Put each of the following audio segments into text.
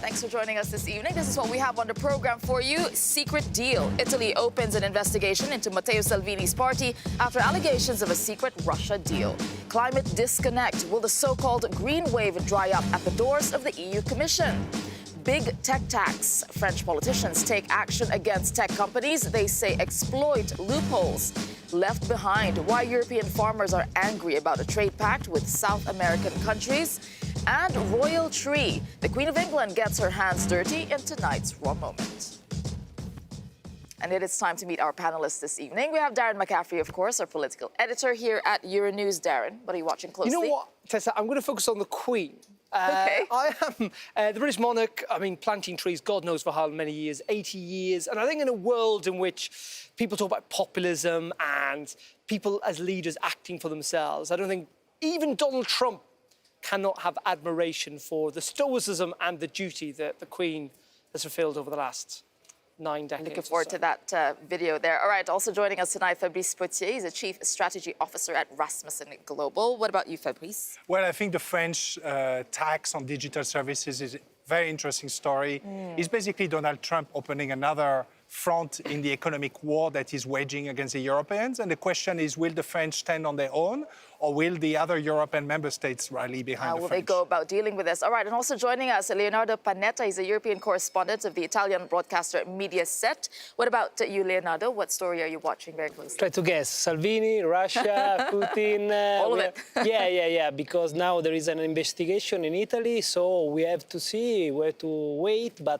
Thanks for joining us this evening. This is what we have on the program for you. Secret deal. Italy opens an investigation into Matteo Salvini's party after allegations of a secret Russia deal. Climate disconnect. Will the so-called green wave dry up at the doors of the EU Commission? Big tech tax. French politicians take action against tech companies they say exploit loopholes. Left behind. Why European farmers are angry about a trade pact with South American countries. And royal tree. The Queen of England gets her hands dirty in tonight's Raw Moment. And it is time to meet our panelists this evening. We have Darren McCaffrey, of course, our political editor here at Euronews. Darren, what are you watching closely? You know what, Tessa? I'm going to focus on the Queen. Okay. I am the British monarch. I mean, planting trees, God knows for how many years, 80 years. And I think in a world in which people talk about populism and people as leaders acting for themselves, I don't think even Donald Trump cannot have admiration for the stoicism and the duty that the Queen has fulfilled over the last 9 decades. Looking forward to that video there. All right, also joining us tonight, Fabrice Potier. He's a Chief Strategy Officer at Rasmussen Global. What about you, Fabrice? Well, I think the French tax on digital services is a very interesting story. It's basically Donald Trump opening another front in the economic war that he's waging against the Europeans. And the question is, will the French stand on their own, or will the other European member states rally behind the French? How will they go about dealing with this? All right, and also joining us, Leonardo Panetta. He's a European correspondent of the Italian broadcaster Mediaset. What about you, Leonardo? What story are you watching very closely? Try to guess. Salvini, Russia, Putin. All of it. Yeah. Because now there is an investigation in Italy, so we have to see where to wait. But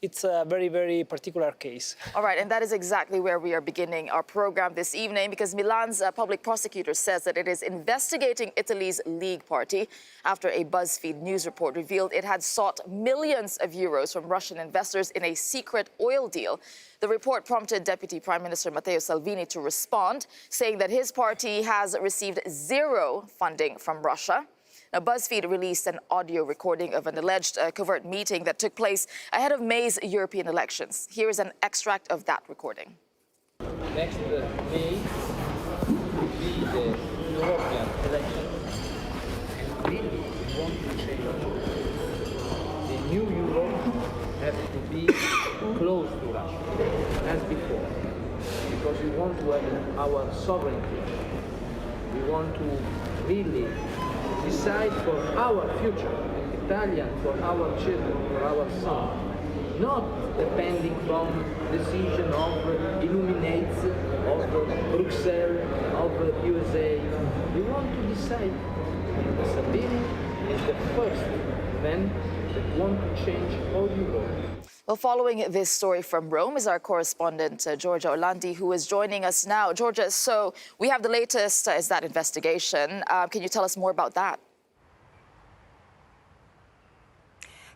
it's a very, very particular case. All right, and that is exactly where we are beginning our program this evening, because Milan's public prosecutor says that it is investigating Italy's League Party after a BuzzFeed news report revealed it had sought millions of euros from Russian investors in a secret oil deal. The report prompted Deputy Prime Minister Matteo Salvini to respond, saying that his party has received zero funding from Russia. Now, BuzzFeed released an audio recording of an alleged covert meeting that took place ahead of May's European elections. Here is an extract of that recording. Next May will be the European elections, and we want to change. The new Europe has to be close to Russia, as before, because we want to have our sovereignty. We want to really decide for our future, Italian, for our children, for our sons, not depending from decision of illuminates, of Brussels, of USA. We want to decide. Salvini is the first man that want to change all Europe. Well, following this story from Rome is our correspondent, Georgia Orlandi, who is joining us now. Georgia, so we have the latest, is that investigation. Can you tell us more about that?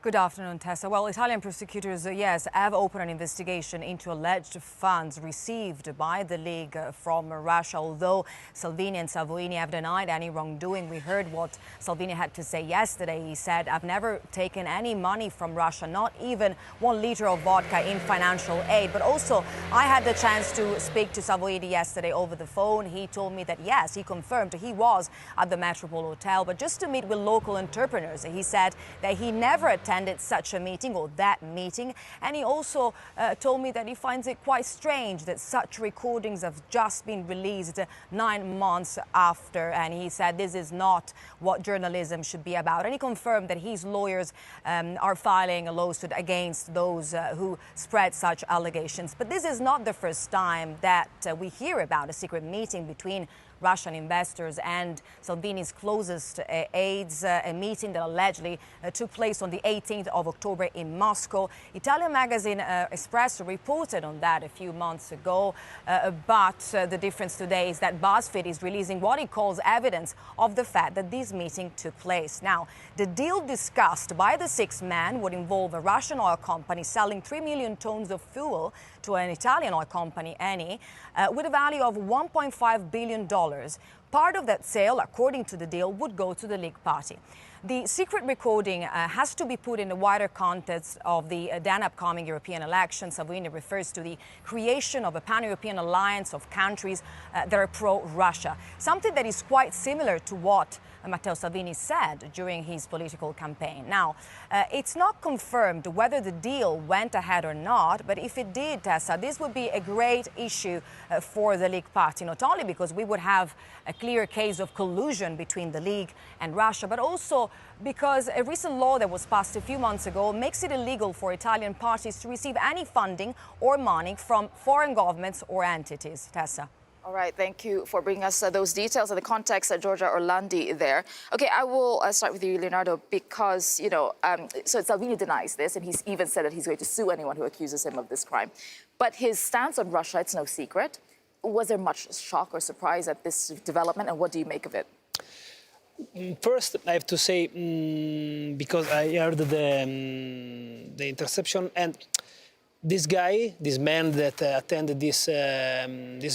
Good afternoon, Tessa. Well, Italian prosecutors, yes, have opened an investigation into alleged funds received by the League from Russia. Although Salvini and Salvini have denied any wrongdoing, we heard what Salvini had to say yesterday. He said, "I've never taken any money from Russia, not even 1 liter of vodka in financial aid." But also, I had the chance to speak to Salvini yesterday over the phone. He told me that, yes, he confirmed he was at the Metropole Hotel, but just to meet with local entrepreneurs. He said that he never attended such a meeting or that meeting, and he also told me that he finds it quite strange that such recordings have just been released 9 months after, and he said this is not what journalism should be about. And he confirmed that his lawyers are filing a lawsuit against those who spread such allegations. But this is not the first time that we hear about a secret meeting between Russian investors and Salvini's closest aides, a meeting that allegedly took place on the 18th of October in Moscow. Italian magazine Espresso reported on that a few months ago, but the difference today is that BuzzFeed is releasing what it calls evidence of the fact that this meeting took place. Now, the deal discussed by the 6 men would involve a Russian oil company selling 3 million tons of fuel to an Italian oil company, Eni, with a value of $1.5 billion. Part of that sale, according to the deal, would go to the League Party. The secret recording has to be put in the wider context of the then upcoming European elections. Salvini refers to the creation of a pan-European alliance of countries that are pro-Russia, something that is quite similar to what Matteo Salvini said during his political campaign. Now, it's not confirmed whether the deal went ahead or not, but if it did, Tessa, this would be a great issue for the League party, not only because we would have a clear case of collusion between the League and Russia, but also because a recent law that was passed a few months ago makes it illegal for Italian parties to receive any funding or money from foreign governments or entities. Tessa. All right, thank you for bringing us those details and the context, Giorgia Orlandi there. Okay, I will start with you, Leonardo, because, so Salvini denies this, and he's even said that he's going to sue anyone who accuses him of this crime. But his stance on Russia, it's no secret. Was there much shock or surprise at this development, and what do you make of it? First, I have to say, because I heard the interception, and this guy, this man that attended this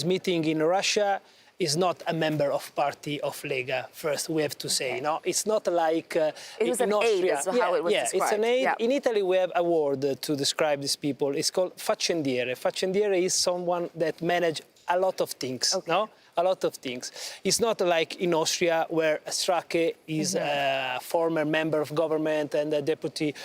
meeting in Russia, is not a member of party of Lega. First, we have to say, no, it's not like it was in an Austria. aid, is how it was described. It's an aid. Yeah. In Italy, we have a word to describe these people. It's called faccendiere. Faccendiere is someone that manages a lot of things. Okay. No. A lot of things. It's not like in Austria where Strache is a former member of government and a deputy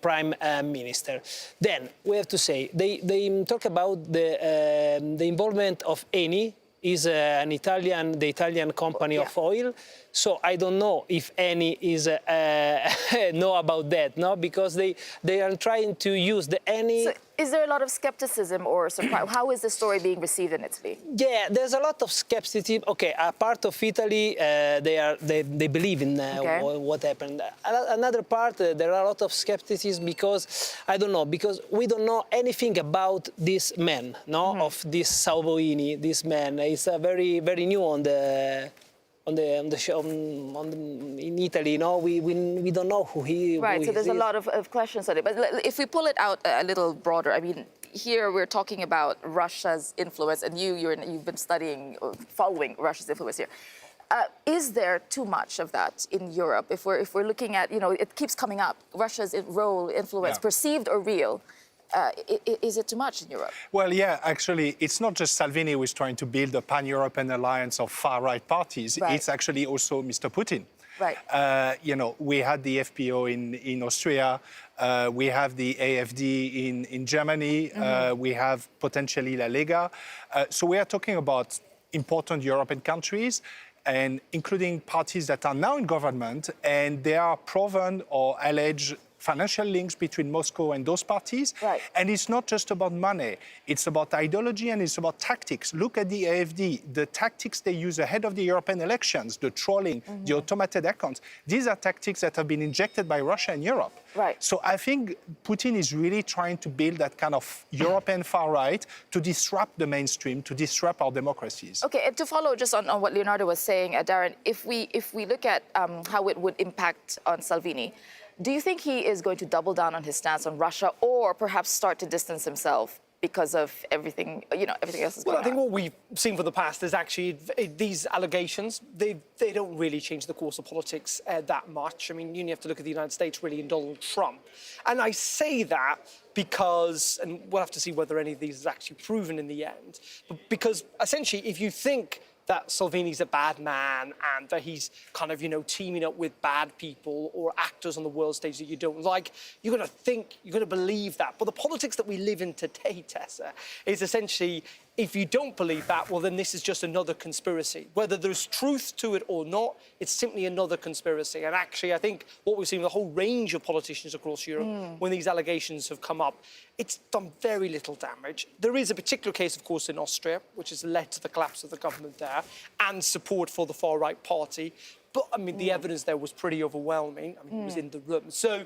prime minister. Then we have to say they talk about the involvement of Eni. Is the Italian company of oil. So I don't know if Eni is know about that, no, because they are trying to use the Eni. So is there a lot of skepticism or surprise? How is the story being received in Italy? Yeah, there's a lot of skepticism. Okay, a part of Italy, they believe in what happened. Another part, there are a lot of skepticism because, I don't know, because we don't know anything about this man, no, of this Salvini, this man. He's very, very new on the show in Italy, no, we don't know who he. Right. So there's a lot of questions on it. But if we pull it out a little broader, I mean, here we're talking about Russia's influence, and you've been studying, following Russia's influence here. Is there too much of that in Europe? If we're looking at, it keeps coming up, Russia's role, influence, perceived or real. Is it too much in Europe? Well, yeah, actually, it's not just Salvini who is trying to build a pan-European alliance of far-right parties. Right. It's actually also Mr. Putin. Right. We had the FPO in Austria. We have the AfD in Germany. We have potentially La Lega. So we are talking about important European countries, and including parties that are now in government, and they are proven or alleged financial links between Moscow and those parties. Right. And it's not just about money. It's about ideology and it's about tactics. Look at the AfD, the tactics they use ahead of the European elections, the trolling, the automated accounts. These are tactics that have been injected by Russia and Europe. Right. So I think Putin is really trying to build that kind of European far right to disrupt the mainstream, to disrupt our democracies. Okay, and to follow just on what Leonardo was saying, Darren, if we look at how it would impact on Salvini, do you think he is going to double down on his stance on Russia, or perhaps start to distance himself because of everything, everything else is going on? Well, I think what we've seen for the past is actually these allegations, they don't really change the course of politics that much. I mean, you have to look at the United States, really, and Donald Trump. And I say that because, and we'll have to see whether any of these is actually proven in the end, but because essentially, if you think that Salvini's a bad man and that he's kind of, teaming up with bad people or actors on the world stage that you don't like, you're going to believe that. But the politics that we live in today, Tessa, is essentially, if you don't believe that, well, then this is just another conspiracy. Whether there's truth to it or not, it's simply another conspiracy. And actually, I think what we've seen with a whole range of politicians across Europe, when these allegations have come up, it's done very little damage. There is a particular case, of course, in Austria, which has led to the collapse of the government there and support for the far-right party. But, I mean, the evidence there was pretty overwhelming. I mean, it was in the room. So,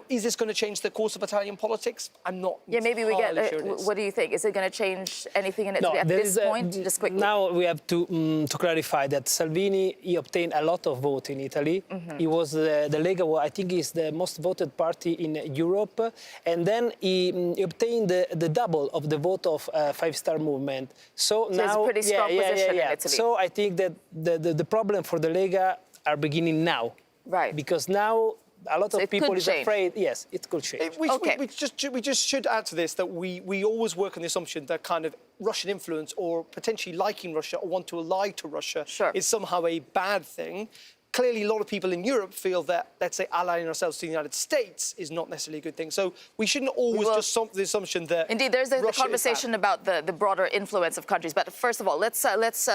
is this going to change the course of Italian politics? I'm not. Yeah, maybe we get. Sure what do you think? Is it going to change anything in Italy at this point? Just quickly. Now we have to clarify that Salvini, he obtained a lot of votes in Italy. He was the Lega, I think, is the most voted party in Europe, and then he obtained the double of the vote of Five Star Movement. So now, it's a pretty strong position in Italy. So I think that the problem for the Lega are beginning now. Right. Because now A lot So of it people could is change. afraid, yes, it could change. Okay. We just should add to this that we always work on the assumption that kind of Russian influence or potentially liking Russia or want to ally to Russia is somehow a bad thing. Clearly, a lot of people in Europe feel that, let's say, allying ourselves to the United States is not necessarily a good thing. So we shouldn't always just the assumption that Indeed, there's the conversation about the broader influence of countries. But first of all, let's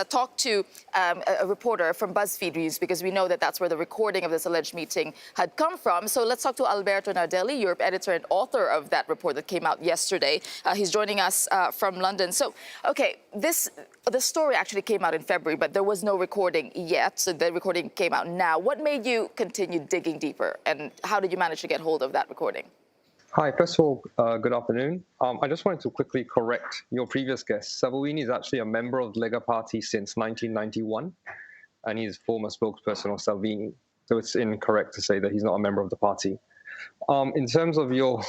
talk to a reporter from BuzzFeed News, because we know that that's where the recording of this alleged meeting had come from. So let's talk to Alberto Nardelli, Europe editor and author of that report that came out yesterday. He's joining us from London. So, okay, the story actually came out in February, but there was no recording yet. So the recording came out now. What made you continue digging deeper, and how did you manage to get hold of that recording? Hi, first of all, good afternoon. I just wanted to quickly correct your previous guest. Salvini is actually a member of the Lega Party since 1991, and he's former spokesperson of Salvini. So it's incorrect to say that he's not a member of the party. In terms of your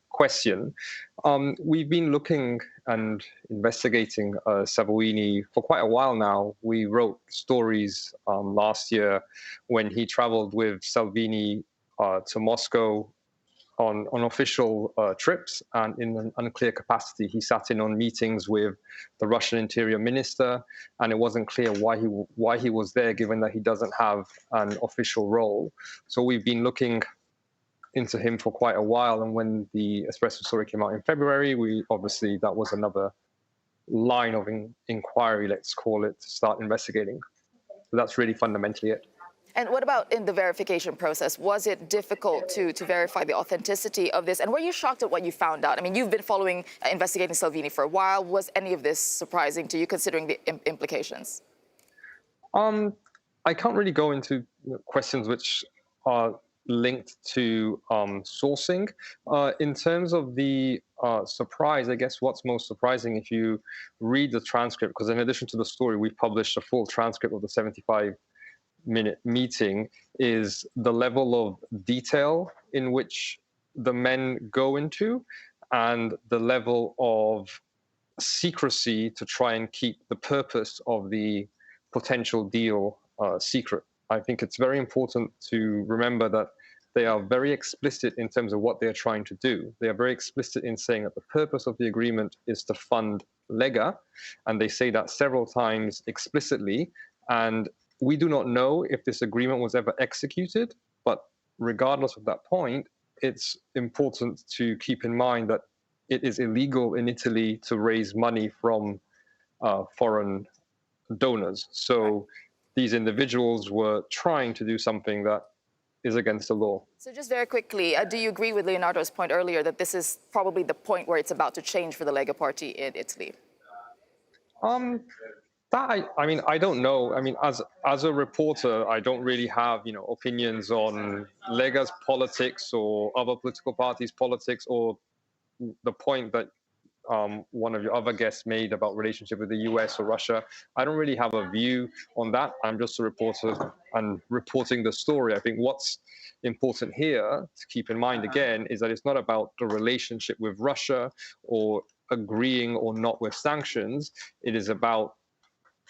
question, we've been looking and investigating Salvini for quite a while now. We wrote stories last year when he traveled with Salvini to Moscow on official trips, and in an unclear capacity. He sat in on meetings with the Russian Interior Minister, and it wasn't clear why he was there, given that he doesn't have an official role. So we've been looking into him for quite a while, and when the Espresso story came out in February, that was another line of inquiry, let's call it, to start investigating. So that's really fundamentally it. And what about in the verification process? Was it difficult to verify the authenticity of this? And were you shocked at what you found out? I mean, you've been following, investigating Salvini for a while. Was any of this surprising to you, considering the implications? I can't really go into questions which are linked to sourcing. In terms of the surprise, I guess what's most surprising if you read the transcript, because in addition to the story, we've published a full transcript of the 75-minute meeting, is the level of detail in which the men go into and the level of secrecy to try and keep the purpose of the potential deal secret. I think it's very important to remember that they are very explicit in terms of what they're trying to do. They are very explicit in saying that the purpose of the agreement is to fund Lega, and they say that several times explicitly. And we do not know if this agreement was ever executed, but regardless of that point, it's important to keep in mind that it is illegal in Italy to raise money from foreign donors. So these individuals were trying to do something that is against the law. So just very quickly, do you agree with Leonardo's point earlier that this is probably the point where it's about to change for the Lega Party in Italy? I mean, I don't know. I mean, as a reporter, I don't really have, opinions on Lega's politics or other political parties' politics, or the point that one of your other guests made about relationship with the US or Russia. I don't really have a view on that. I'm just a reporter and reporting the story. I think what's important here to keep in mind again is that it's not about the relationship with Russia or agreeing or not with sanctions. It is about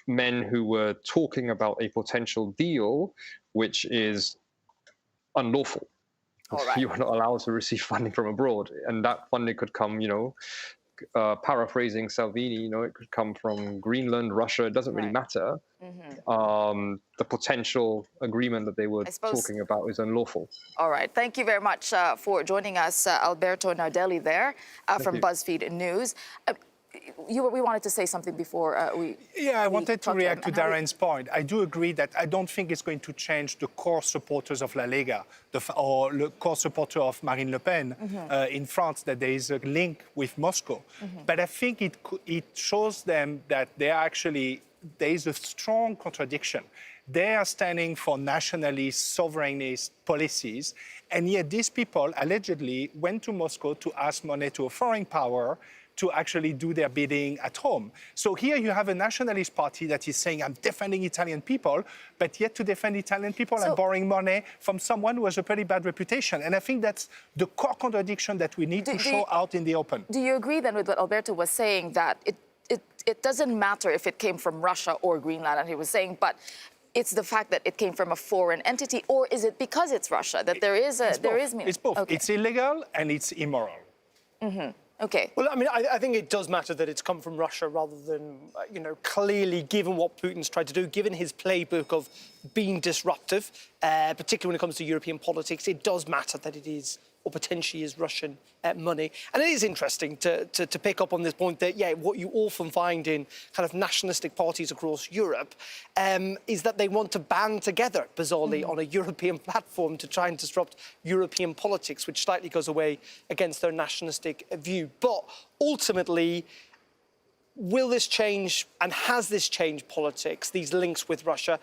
men who were talking about a potential deal which is unlawful. Right. You are not allowed to receive funding from abroad, and that funding could come, paraphrasing Salvini, it could come from Greenland, Russia. It doesn't really matter. Mm-hmm. The potential agreement that they were talking about is unlawful. All right. Thank you very much for joining us, Alberto Nardelli there from BuzzFeed News. We wanted to say something before I wanted to react to Darren's point. I do agree that I don't think it's going to change the core supporters of La Lega or the core supporter of Marine Le Pen in France, that there is a link with Moscow. But I think it shows them that there is a strong contradiction. They are standing for nationalist, sovereignist policies, and yet these people allegedly went to Moscow to ask money to a foreign power to actually do their bidding at home. So here you have a nationalist party that is saying, I'm defending Italian people, but yet to defend Italian people, I'm borrowing money from someone who has a pretty bad reputation. And I think that's the core contradiction that we need to show out in the open. Do you agree then with what Alberto was saying, that it doesn't matter if it came from Russia or Greenland, and he was saying, but it's the fact that it came from a foreign entity, or is it because it's Russia that there is It's both. Okay. It's illegal and it's immoral. Okay. Well, I mean, I think it does matter that it's come from Russia rather than, you know, clearly, given what Putin's tried to do, given his playbook of being disruptive, particularly when it comes to European politics, it does matter that it is, or potentially is, Russian money. And it is interesting to pick up on this point that, yeah, what you often find in kind of nationalistic parties across Europe is that they want to band together, bizarrely, on a European platform to try and disrupt European politics, which slightly goes away against their nationalistic view. But ultimately, will this change, and has this changed politics, these links with Russia?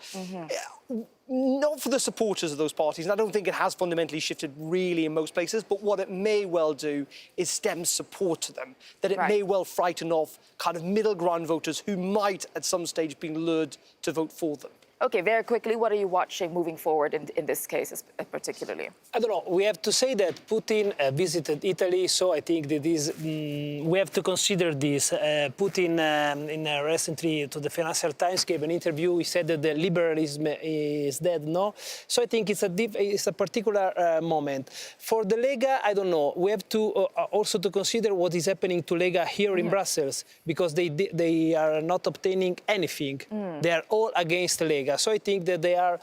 Not for the supporters of those parties, and I don't think it has fundamentally shifted really in most places, but what it may well do is stem support to them, that it may well frighten off kind of middle ground voters who might at some stage be lured to vote for them. Okay, very quickly, what are you watching moving forward in this case particularly? I don't know. We have to say that Putin visited Italy, so I think that we have to consider this. Putin, recently to the Financial Times, gave an interview. He said that the liberalism is dead, no? So I think it's a particular moment. For the Lega, I don't know. We have to also to consider what is happening to Lega here in Brussels, because they are not obtaining anything. They are all against Lega. So I think that they are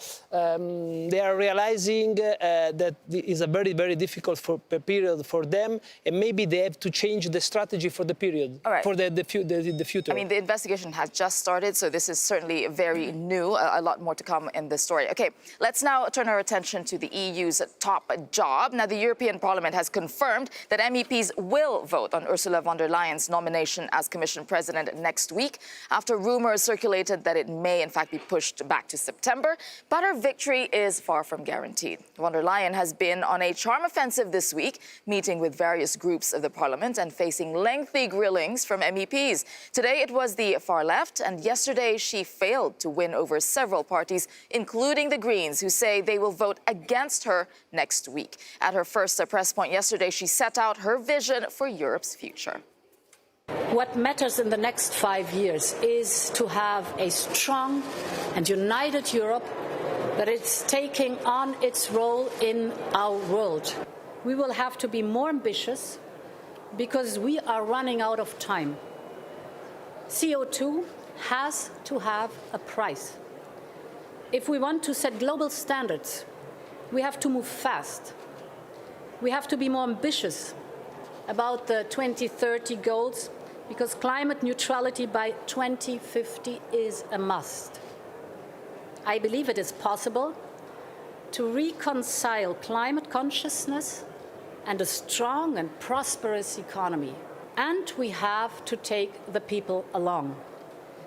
realizing that it is a very, very difficult period for them, and maybe they have to change the strategy for the period, for the future. I mean, the investigation has just started, so this is certainly very new. A lot more to come in this story. Okay, let's now turn our attention to the EU's top job. Now, the European Parliament has confirmed that MEPs will vote on Ursula von der Leyen's nomination as Commission President next week, after rumors circulated that it may, in fact, be pushed back to September, but her victory is far from guaranteed. Von der Leyen has been on a charm offensive this week, meeting with various groups of the parliament and facing lengthy grillings from MEPs. Today it was the far left, and yesterday she failed to win over several parties, including the Greens, who say they will vote against her next week. At her first press point yesterday, she set out her vision for Europe's future. What matters in the next 5 years is to have a strong and united Europe that is taking on its role in our world. We will have to be more ambitious because we are running out of time. CO2 has to have a price. If we want to set global standards, we have to move fast. We have to be more ambitious about the 2030 goals, because climate neutrality by 2050 is a must. I believe it is possible to reconcile climate consciousness and a strong and prosperous economy. And we have to take the people along.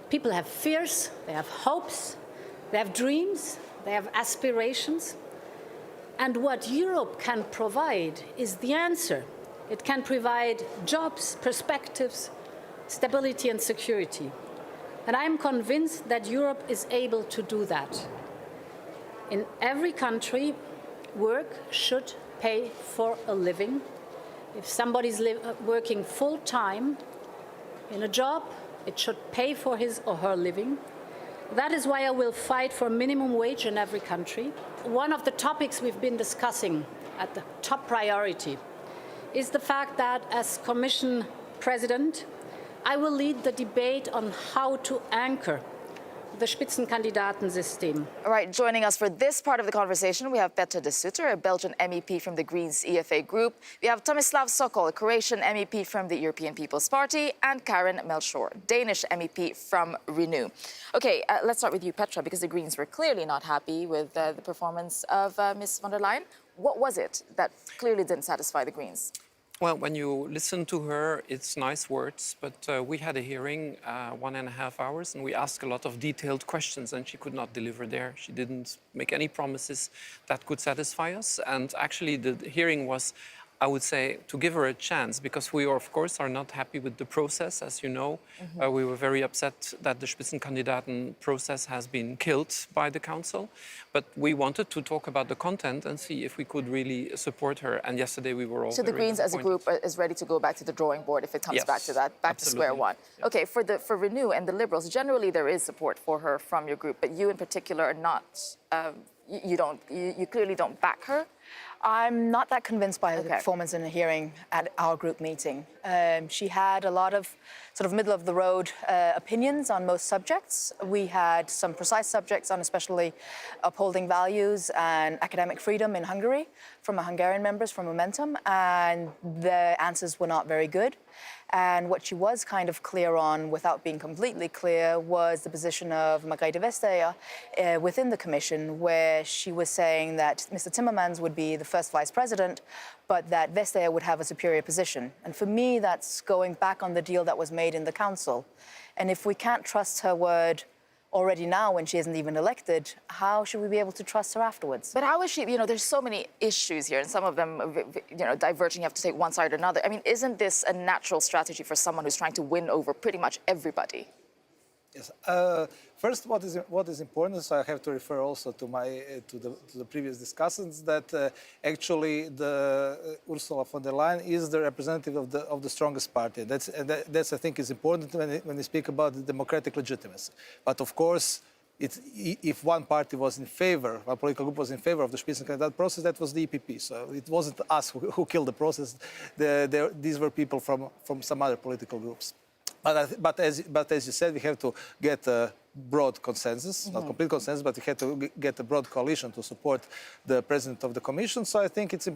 People have fears, they have hopes, they have dreams, they have aspirations. And what Europe can provide is the answer. It can provide jobs, perspectives, stability and security. And I'm convinced that Europe is able to do that. In every country, work should pay for a living. If somebody's working full-time in a job, it should pay for his or her living. That is why I will fight for minimum wage in every country. One of the topics we've been discussing at the top priority is the fact that as Commission President, I will lead the debate on how to anchor the Spitzenkandidatensystem. All right, joining us for this part of the conversation, we have Petra de Sutter, a Belgian MEP from the Greens EFA group. We have Tomislav Sokol, a Croatian MEP from the European People's Party, and Karen Melchior, Danish MEP from Renew. Okay, let's start with you, Petra, because the Greens were clearly not happy with the performance of Ms. von der Leyen. What was it that clearly didn't satisfy the Greens? Well, when you listen to her, it's nice words, but we had a hearing 1.5 hours, and we asked a lot of detailed questions, and she could not deliver there. She didn't make any promises that could satisfy us, and actually the hearing was I would say to give her a chance, because we, of course, are not happy with the process, as you know. We were very upset that the Spitzenkandidaten process has been killed by the council. But we wanted to talk about the content and see if we could really support her. And yesterday we were all So the very Greens as a disappointed. group is ready to go back to the drawing board if it comes Yes, back to that, back to square absolutely. one. Yeah. Okay, for Renew and the Liberals, generally there is support for her from your group, but you in particular are not, you clearly don't back her. I'm not that convinced by the Okay. performance in the hearing at our group meeting. She had a lot of sort of middle-of-the-road opinions on most subjects. We had some precise subjects on especially upholding values and academic freedom in Hungary from Hungarian members from Momentum, and the answers were not very good. And what she was kind of clear on, without being completely clear, was the position of Margrethe Vestager within the Commission, where she was saying that Mr. Timmermans would be the first vice president, but that Vestager would have a superior position. And for me, that's going back on the deal that was made in the Council. And if we can't trust her word already now when she isn't even elected, how should we be able to trust her afterwards? But how is she, there's so many issues here and some of them, diverging, you have to take one side or another. I mean, isn't this a natural strategy for someone who's trying to win over pretty much everybody? Yes. First, what is important, so I have to refer also to the previous discussions, that actually Ursula von der Leyen is the representative of the strongest party. That's I think is important when we speak about the democratic legitimacy. But of course, if one party was in favor, one political group was in favor of the Spitzenkandidat process, that was the EPP. So it wasn't us who killed the process. These were people from some other political groups. But as you said, we have to get a broad consensus, not complete consensus, but we have to get a broad coalition to support the president of the Commission. So I think it's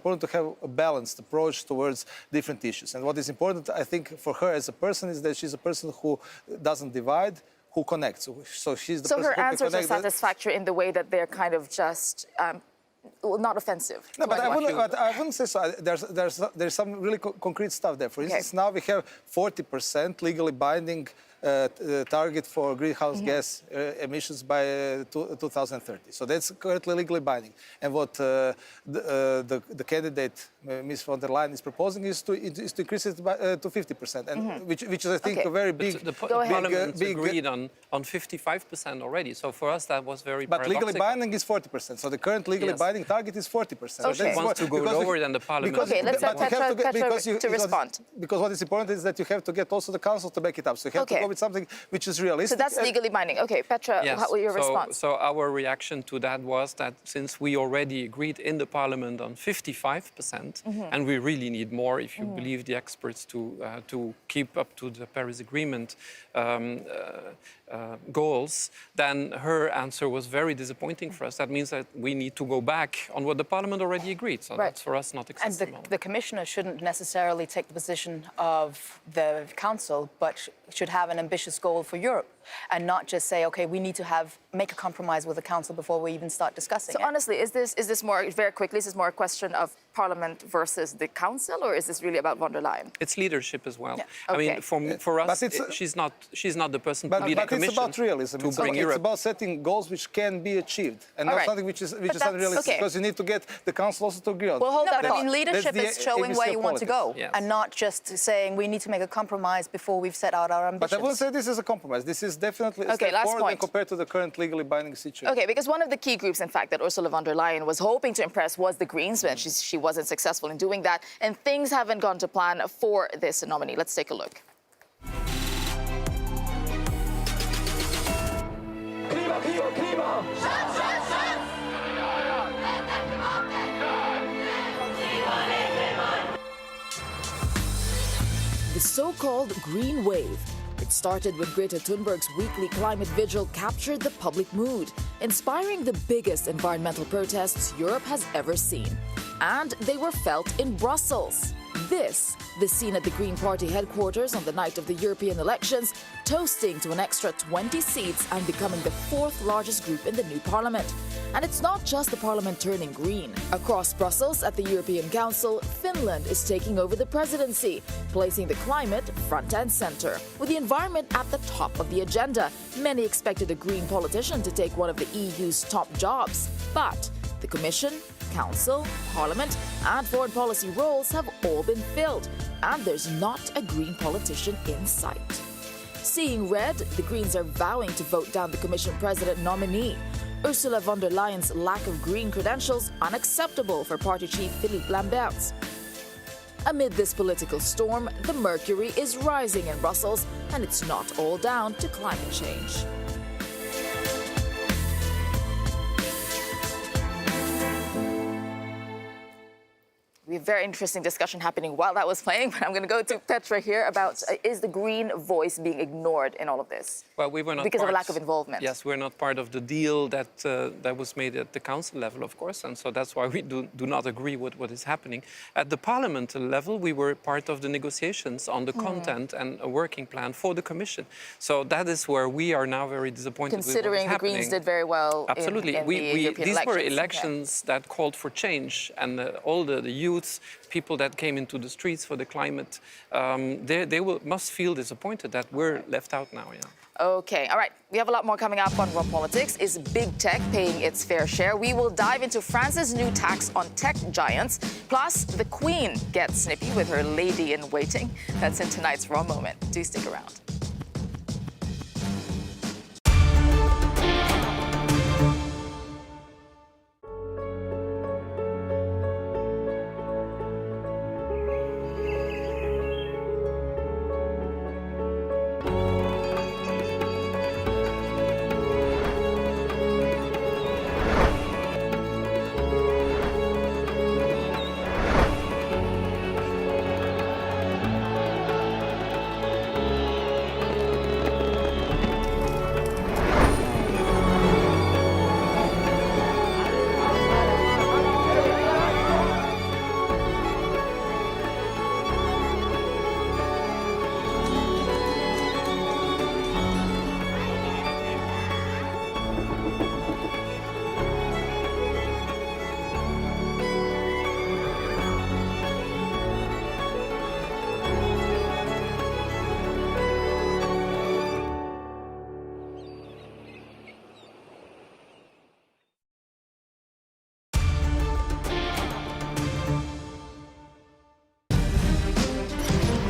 important to have a balanced approach towards different issues. And what is important, I think, for her as a person is that she's a person who doesn't divide, who connects. So she's the person her who can answers are connect. satisfactory in the way that they're kind of just not offensive. No, but I wouldn't say so. There's some really concrete stuff there. For instance, now we have 40% legally binding target for greenhouse gas emissions by 2030. So that's currently legally binding. And what the candidate, Ms. von der Leyen, is proposing is to increase it to 50%, and which is, I think, a very big. The Parliament agreed on 55% already. So for us, that was very But paradoxical. legally binding is 40%. So the current legally binding target is 40%. So she wants to go lower than the Parliament. Okay, let's have Petra to respond. Because what is important is that you have to get also the Council to back it up. So you have to go with something which is realistic. So that's legally binding. Okay, Petra, Yes. what was your response? So our reaction to that was that since we already agreed in the Parliament on 55%, and we really need more if you believe the experts to keep up to the Paris Agreement goals, then her answer was very disappointing for us. That means that we need to go back on what the Parliament already agreed. So that's for us not acceptable. And the Commissioner shouldn't necessarily take the position of the Council, but should have an ambitious goal for Europe and not just say, okay, we need to make a compromise with the Council before we even start discussing it. So honestly, is this more, very quickly, is this more a question of Parliament versus the Council, or is this really about von der Leyen? It's leadership as well. Yeah. I mean, Okay. for us, But she's not the person to lead a But it's commission about realism. to bring It's Europe. about setting goals which can be achieved, and All not right. something which is that's- unrealistic. okay. Because you need to get the Council also to agree on. Well, hold No, that but thought. I mean, leadership That's is the showing ABC where of you want to go, Yes. and not just saying we need to make a compromise before we've set out our ambitions. But I wouldn't say this is a compromise. This is definitely a Okay, step last forward point. compared to the current legally binding situation. Okay, because one of the key groups, in fact, that Ursula von der Leyen was hoping to impress was the Greens, but she wasn't successful in doing that, and things haven't gone to plan for this nominee. Let's take a look. The so-called Green Wave. It started when Greta Thunberg's weekly climate vigil captured the public mood, inspiring the biggest environmental protests Europe has ever seen. And they were felt in Brussels. This, the scene at the Green Party headquarters on the night of the European elections, toasting to an extra 20 seats and becoming the fourth largest group in the new parliament. And it's not just the parliament turning green. Across Brussels at the European Council, Finland is taking over the presidency, placing the climate front and center. With the environment at the top of the agenda, many expected a green politician to take one of the EU's top jobs. But the Commission Council, Parliament, and foreign policy roles have all been filled, and there's not a Green politician in sight. Seeing red, the Greens are vowing to vote down the Commission President nominee. Ursula von der Leyen's lack of Green credentials unacceptable for party chief Philippe Lamberts. Amid this political storm, the mercury is rising in Brussels, and it's not all down to climate change. We have a very interesting discussion happening while that was playing, but I'm going to go to Petra here about is the Green voice being ignored in all of this? Well, we were not because of a lack of involvement. Yes, we're not part of the deal that that was made at the council level, of course, and so that's why we do not agree with what is happening. At the parliament level, we were part of the negotiations on the content and a working plan for the Commission. So that is where we are now very disappointed Considering with what is happening. the Greens did very well Absolutely. in the European these were elections. elections that called for change, and all the youth, people that came into the streets for the climate, they must feel disappointed that we're left out now. Yeah. Okay, all right. We have a lot more coming up on Raw Politics. Is big tech paying its fair share? We will dive into France's new tax on tech giants. Plus, the Queen gets snippy with her lady-in-waiting. That's in tonight's Raw Moment. Do stick around.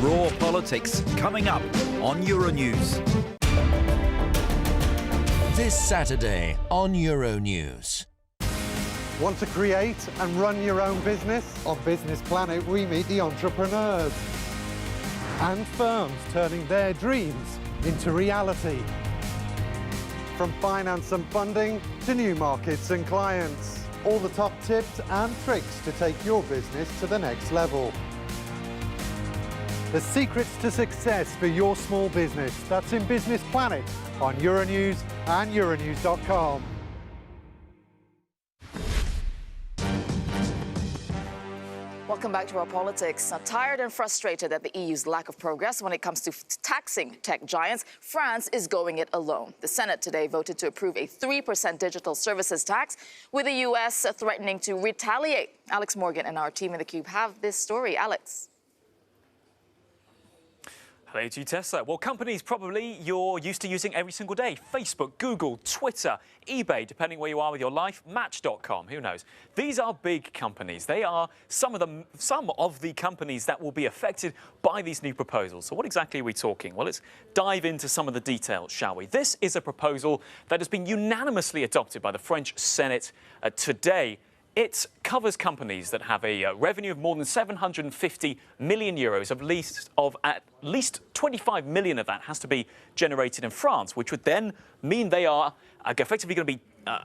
Raw Politics coming up on Euronews. This Saturday on Euronews. Want to create and run your own business? On Business Planet, we meet the entrepreneurs and firms turning their dreams into reality. From finance and funding to new markets and clients. All the top tips and tricks to take your business to the next level. The secrets to success for your small business. That's in Business Planet on Euronews and Euronews.com. Welcome back to Raw Politics. Tired and frustrated at the EU's lack of progress when it comes to taxing tech giants, France is going it alone. The Senate today voted to approve a 3% digital services tax, with the US threatening to retaliate. Alex Morgan and our team in the Cube have this story. Alex. Hello to you, Tessa. Well, companies probably you're used to using every single day. Facebook, Google, Twitter, eBay, depending where you are with your life, Match.com, who knows. These are big companies. They are some of the companies that will be affected by these new proposals. So what exactly are we talking? Well, let's dive into some of the details, shall we? This is a proposal that has been unanimously adopted by the French Senate today. It covers companies that have a revenue of more than 750 million euros, at least 25 million of that has to be generated in France, which would then mean they are effectively going to be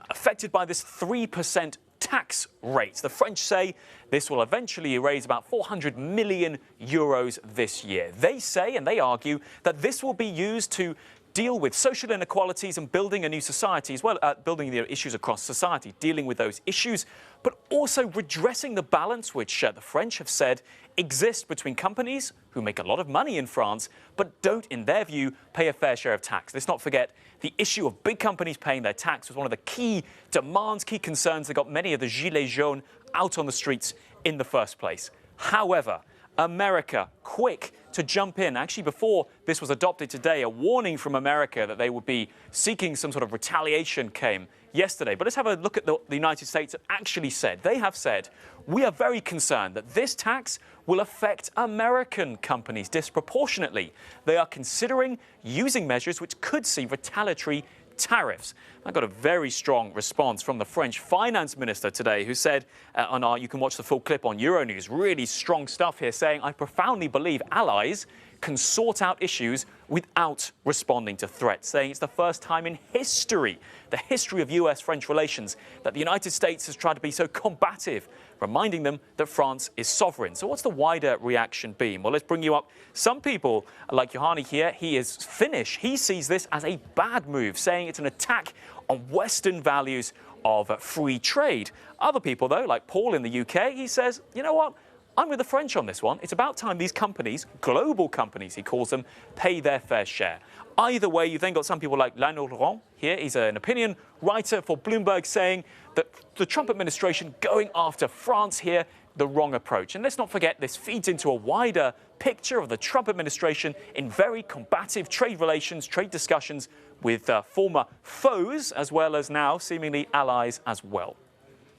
affected by this 3% tax rate. The French say this will eventually raise about 400 million euros this year. They say, and they argue, that this will be used to deal with social inequalities and building a new society, as well as building the issues across society, dealing with those issues, but also redressing the balance which the French have said exists between companies who make a lot of money in France, but don't, in their view, pay a fair share of tax. Let's not forget the issue of big companies paying their tax was one of the key demands, key concerns that got many of the Gilets jaunes out on the streets in the first place. However, America, quick to jump in. Actually, before this was adopted today, a warning from America that they would be seeking some sort of retaliation came yesterday. But let's have a look at the United States actually said. They have said, we are very concerned that this tax will affect American companies disproportionately. They are considering using measures which could see retaliatory tariffs. I got a very strong response from the French finance minister today, who said, you can watch the full clip on Euronews, really strong stuff here, saying, I profoundly believe allies can sort out issues without responding to threats, saying it's the first time in history, the history of US-French relations, that the United States has tried to be so combative, reminding them that France is sovereign. So what's the wider reaction been? Well, let's bring you up some people like Johanni here. He is Finnish. He sees this as a bad move, saying it's an attack on Western values of free trade. Other people, though, like Paul in the UK, he says, you know what? I'm with the French on this one. It's about time these companies, global companies, he calls them, pay their fair share. Either way, you've then got some people like Lionel Laurent here. He's an opinion writer for Bloomberg, saying that the Trump administration going after France here, the wrong approach. And let's not forget, this feeds into a wider picture of the Trump administration in very combative trade relations, trade discussions with former foes, as well as now seemingly allies as well.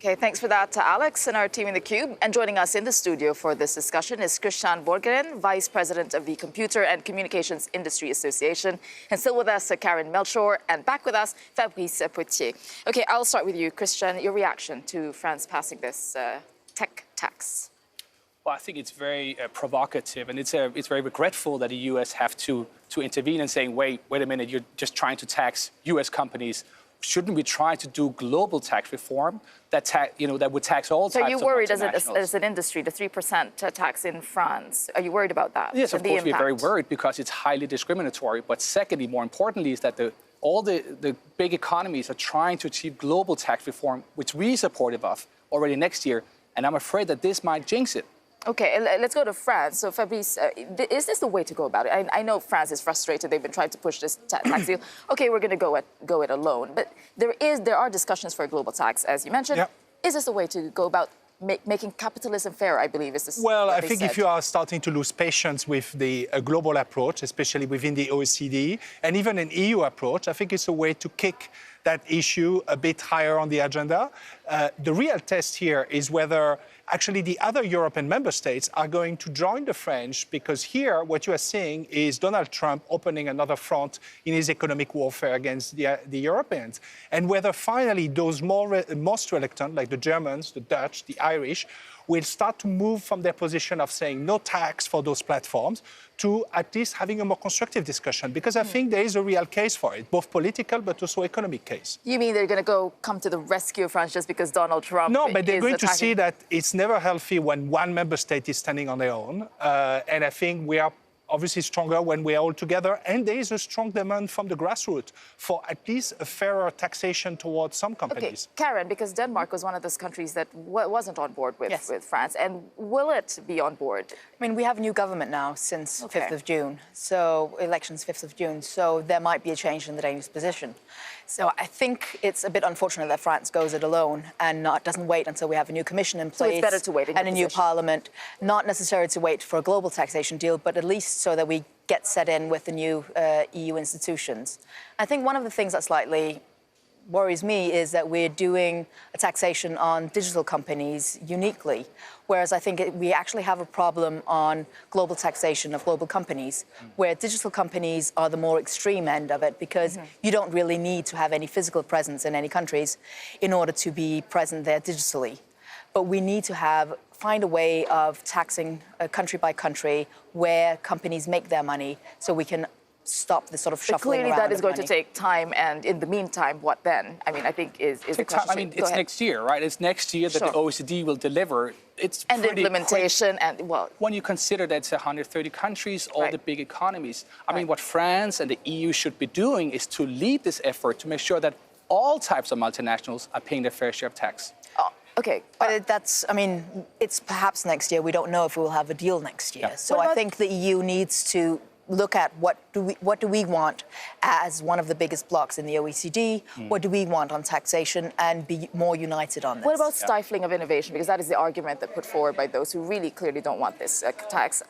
Okay, thanks for that to Alex and our team in the Cube. And joining us in the studio for this discussion is Christian Borgeren, Vice President of the Computer and Communications Industry Association. And still with us, Karen Melchor, and back with us, Fabrice Potier. Okay, I'll start with you, Christian. Your reaction to France passing this tech tax? Well, I think it's very provocative, and it's very regretful that the U.S. have to intervene and saying, wait a minute, you're just trying to tax U.S. companies. Shouldn't we try to do global tax reform that would tax all types of multinationals? So you're worried as an industry, the 3% tax in France. Are you worried about that? Yes, of course, we're very worried because it's highly discriminatory. But secondly, more importantly, is that all the big economies are trying to achieve global tax reform, which we're supportive of already next year. And I'm afraid that this might jinx it. Okay, let's go to France. So Fabrice, is this the way to go about it? I know France is frustrated. They've been trying to push this tax deal. Okay, we're going to go it alone. But there are discussions for a global tax, as you mentioned. Yep. Is this the way to go about making capitalism fair, I believe, is this Well, I think if you are starting to lose patience with the global approach, especially within the OECD, and even an EU approach, I think it's a way to kick that issue a bit higher on the agenda. The real test here is whether actually the other European member states are going to join the French, because here what you are seeing is Donald Trump opening another front in his economic warfare against the Europeans. And whether finally those most reluctant, like the Germans, the Dutch, the Irish, will start to move from their position of saying no tax for those platforms to at least having a more constructive discussion, because I think there is a real case for it, both political but also economic case. You mean they're going to come to the rescue of France just because Donald Trump No, but they're going attacking? to see that it's never healthy when one member state is standing on their own. And I think we are obviously stronger when we are all together. And there is a strong demand from the grassroots for at least a fairer taxation towards some companies. Okay, Karen, because Denmark was one of those countries that wasn't on board with France. And will it be on board? I mean, we have a new government now since 5th of June. So elections 5th of June. So there might be a change in the Danish position. So I think it's a bit unfortunate that France goes it alone and doesn't wait until we have a new commission in place. So it's better to wait and a new parliament. Not necessarily to wait for a global taxation deal, but at least so that we get set in with the new EU institutions. I think one of the things that slightly worries me is that we're doing a taxation on digital companies uniquely, whereas I think we actually have a problem on global taxation of global companies, where digital companies are the more extreme end of it, because you don't really need to have any physical presence in any countries in order to be present there digitally. But we need to find a way of taxing country by country where companies make their money, so we can stop the sort of shuffling clearly around that is going money. to take time, and in the meantime, what then? I mean, I think is the question. I mean, it's next year, right? It's next year that the OECD will deliver. It's and pretty implementation quick. and, well... When you consider that it's 130 countries, all the big economies. I mean, what France and the EU should be doing is to lead this effort to make sure that all types of multinationals are paying their fair share of tax. Okay. But I mean, it's perhaps next year. We don't know if we will have a deal next year. So I think the EU needs to look at what do we want as one of the biggest blocs in the OECD, what do we want on taxation, and be more united on this. What about stifling of innovation? Because that is the argument that put forward by those who really clearly don't want this tax.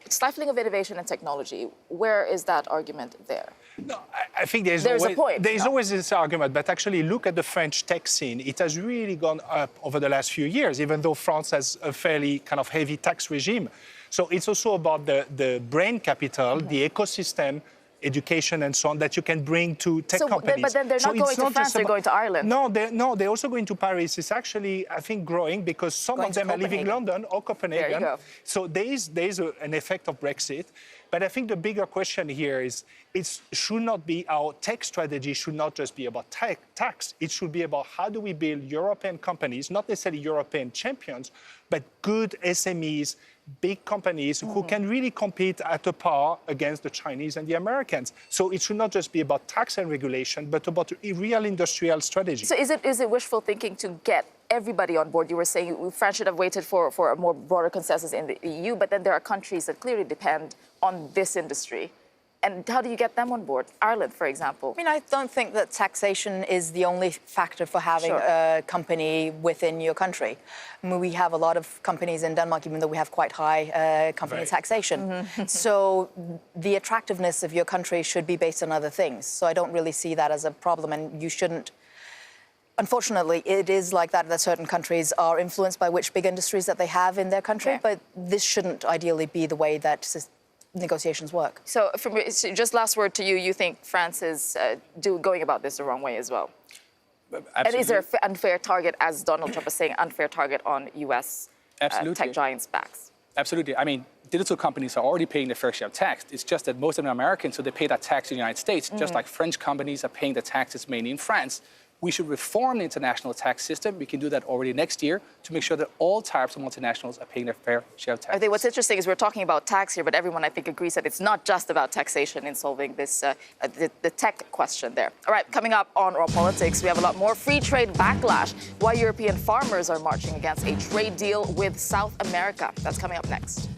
Stifling of innovation and technology, where is that argument there? No, I think there's a point. There's always this argument, but actually look at the French tech scene. It has really gone up over the last few years, even though France has a fairly kind of heavy tax regime. So it's also about the brain capital, the ecosystem, education and so on that you can bring to tech companies. But then they're not going to France, they're going to Ireland. No, they're also going to Paris. It's actually, I think, growing because some of them are leaving London or Copenhagen. There you go. So there is an effect of Brexit. But I think the bigger question here is it should not be our tech strategy should not just be about tax. It should be about how do we build European companies, not necessarily European champions, but good SMEs, big companies who can really compete at a par against the Chinese and the Americans. So it should not just be about tax and regulation, but about a real industrial strategy. So is it wishful thinking to get everybody on board? You were saying France should have waited for a more broader consensus in the EU, but then there are countries that clearly depend on this industry. And how do you get them on board? Ireland, for example. I mean, I don't think that taxation is the only factor for having a company within your country. I mean, we have a lot of companies in Denmark, even though we have quite high company taxation. So the attractiveness of your country should be based on other things. So I don't really see that as a problem, and you shouldn't. Unfortunately, it is like that certain countries are influenced by which big industries that they have in their country, but this shouldn't ideally be the way that negotiations work. So, just last word to you, you think France is going about this the wrong way as well? Absolutely. And is there an unfair target, as Donald Trump is saying, unfair target on U.S. Tech giants' backs? Absolutely. I mean, digital companies are already paying their fair share of tax. It's just that most of them are Americans, so they pay that tax in the United States, just like French companies are paying the taxes mainly in France. We should reform the international tax system. We can do that already next year to make sure that all types of multinationals are paying their fair share of tax. I think what's interesting is we're talking about tax here, but everyone, I think, agrees that it's not just about taxation in solving this, the tech question there. All right, coming up on Raw Politics, we have a lot more free trade backlash, why European farmers are marching against a trade deal with South America. That's coming up next.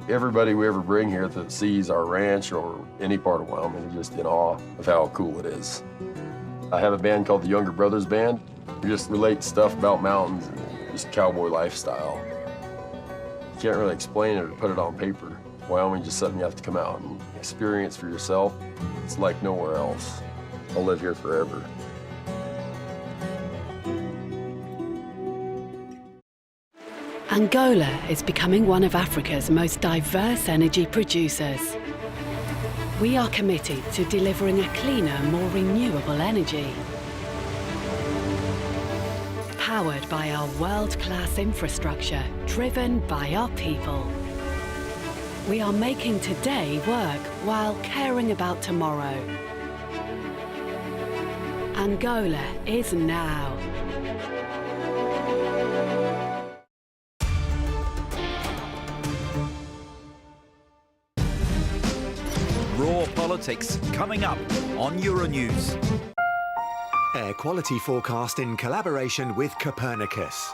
Everybody we ever bring here that sees our ranch or any part of Wyoming is just in awe of how cool it is. I have a band called the Younger Brothers Band. We just relate stuff about mountains and just cowboy lifestyle. You can't really explain it or put it on paper. Wyoming is just something you have to come out and experience for yourself. It's like nowhere else. I'll live here forever. Angola is becoming one of Africa's most diverse energy producers. We are committed to delivering a cleaner, more renewable energy. Powered by our world-class infrastructure, driven by our people. We are making today work while caring about tomorrow. Angola is now. Raw Politics coming up on Euronews. Air quality forecast in collaboration with Copernicus.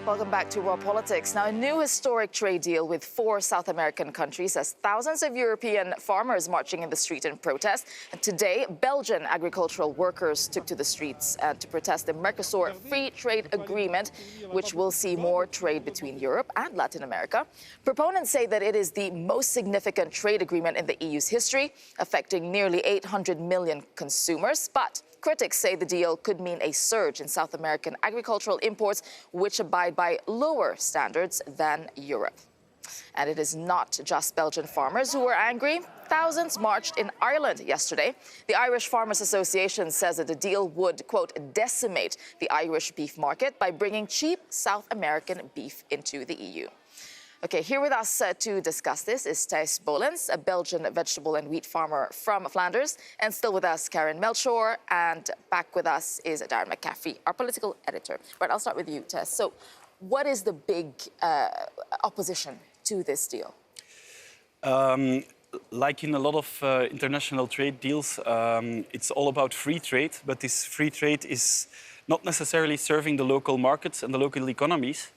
Welcome back to Raw Politics. Now, a new historic trade deal with 4 South American countries has thousands of European farmers marching in the street in protest. And today, Belgian agricultural workers took to the streets to protest the Mercosur free trade agreement, which will see more trade between Europe and Latin America. Proponents say that it is the most significant trade agreement in the EU's history, affecting nearly 800 million consumers. But critics say the deal could mean a surge in South American agricultural imports, which abide by lower standards than Europe. And it is not just Belgian farmers who are angry. Thousands marched in Ireland yesterday. The Irish Farmers Association says that the deal would, quote, decimate the Irish beef market by bringing cheap South American beef into the EU. Okay, here with us to discuss this is Thijs Bolens, a Belgian vegetable and wheat farmer from Flanders. And still with us, Karen Melchior. And back with us is Darren McCaffrey, our political editor. Right, I'll start with you, Thijs. So what is the big opposition to this deal? Like in a lot of international trade deals, it's all about free trade. But this free trade is not necessarily serving the local markets and the local economies.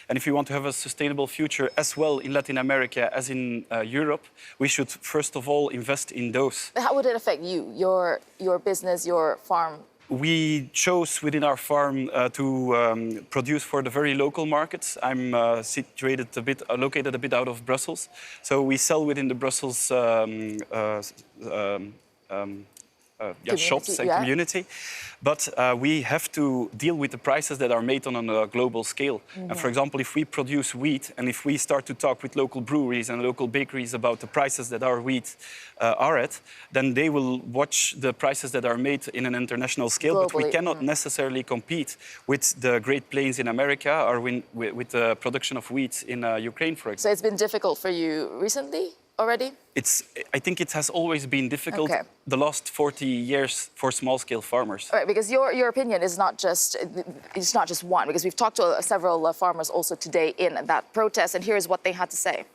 And if we want to have a sustainable future as well in Latin America as in Europe, we should first of all invest in those. How would it affect you, your business, your farm? We chose within our farm to produce for the very local markets. I'm located a bit out of Brussels, so we sell within the Brussels shops and community. But we have to deal with the prices that are made on a global scale. Mm-hmm. And for example, if we produce wheat and if we start to talk with local breweries and local bakeries about the prices that our wheat are at, then they will watch the prices that are made in an international scale. Globally, but we cannot necessarily compete with the Great Plains in America or with the production of wheat in Ukraine, for example. So it's been difficult for you recently? Already? I think it has always been difficult the last 40 years for small-scale farmers. All right, because your opinion is not just one, because we've talked to several farmers also today in that protest, and here's what they had to say.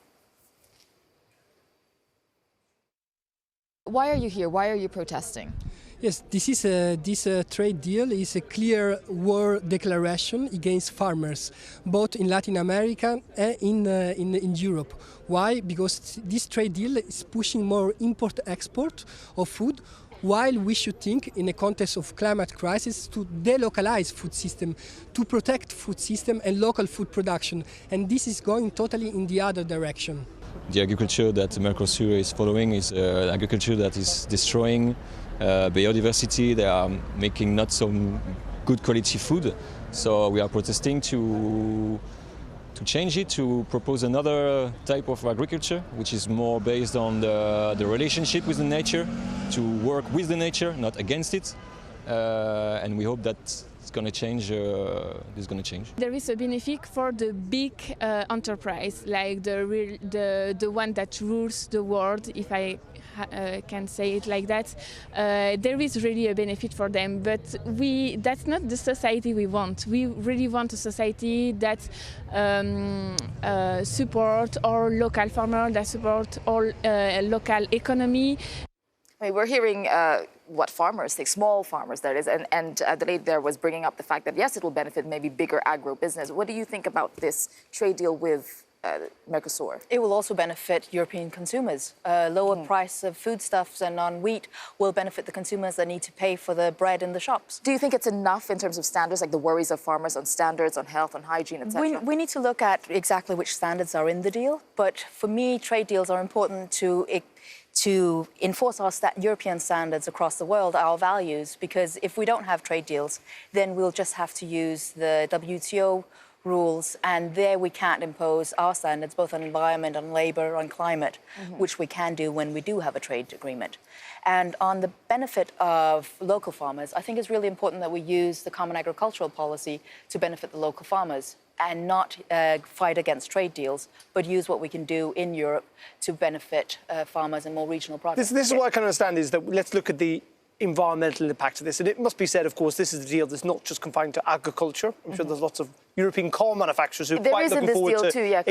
Why are you here? Why are you protesting? Yes, this trade deal is a clear war declaration against farmers, both in Latin America and in Europe. Why? Because this trade deal is pushing more import-export of food, while we should think, in a context of climate crisis, to delocalize food system, to protect food system and local food production. And this is going totally in the other direction. The agriculture that Mercosur is following is agriculture that is destroying biodiversity. They are making not so good quality food. So we are protesting to change it, to propose another type of agriculture, which is more based on the relationship with the nature, to work with the nature, not against it. And we hope that it's going to change. This is going to change. There is a benefit for the big enterprise, like the one that rules the world, if I can say it like that. There is really a benefit for them, but that's not the society we want. We really want a society that support our local farmers, that support our local economy. I mean, we're hearing what farmers think, small farmers, that is, and the lady there was bringing up the fact that, yes, it will benefit maybe bigger agro-business. What do you think about this trade deal with Mercosur? It will also benefit European consumers. Lower price of foodstuffs and on wheat will benefit the consumers that need to pay for the bread in the shops. Do you think it's enough in terms of standards, like the worries of farmers on standards, on health, on hygiene, etc.? We need to look at exactly which standards are in the deal. But for me, trade deals are important to enforce our European standards across the world, our values, because if we don't have trade deals, then we'll just have to use the WTO rules, and there we can't impose our standards, both on environment, on labour, on climate, which we can do when we do have a trade agreement. And on the benefit of local farmers, I think it's really important that we use the Common Agricultural Policy to benefit the local farmers and not fight against trade deals, but use what we can do in Europe to benefit farmers and more regional products. This is what I can understand is that let's look at the environmental impact of this. And it must be said, of course, this is a deal that's not just confined to agriculture. I'm sure there's lots of European car manufacturers who are quite looking forward to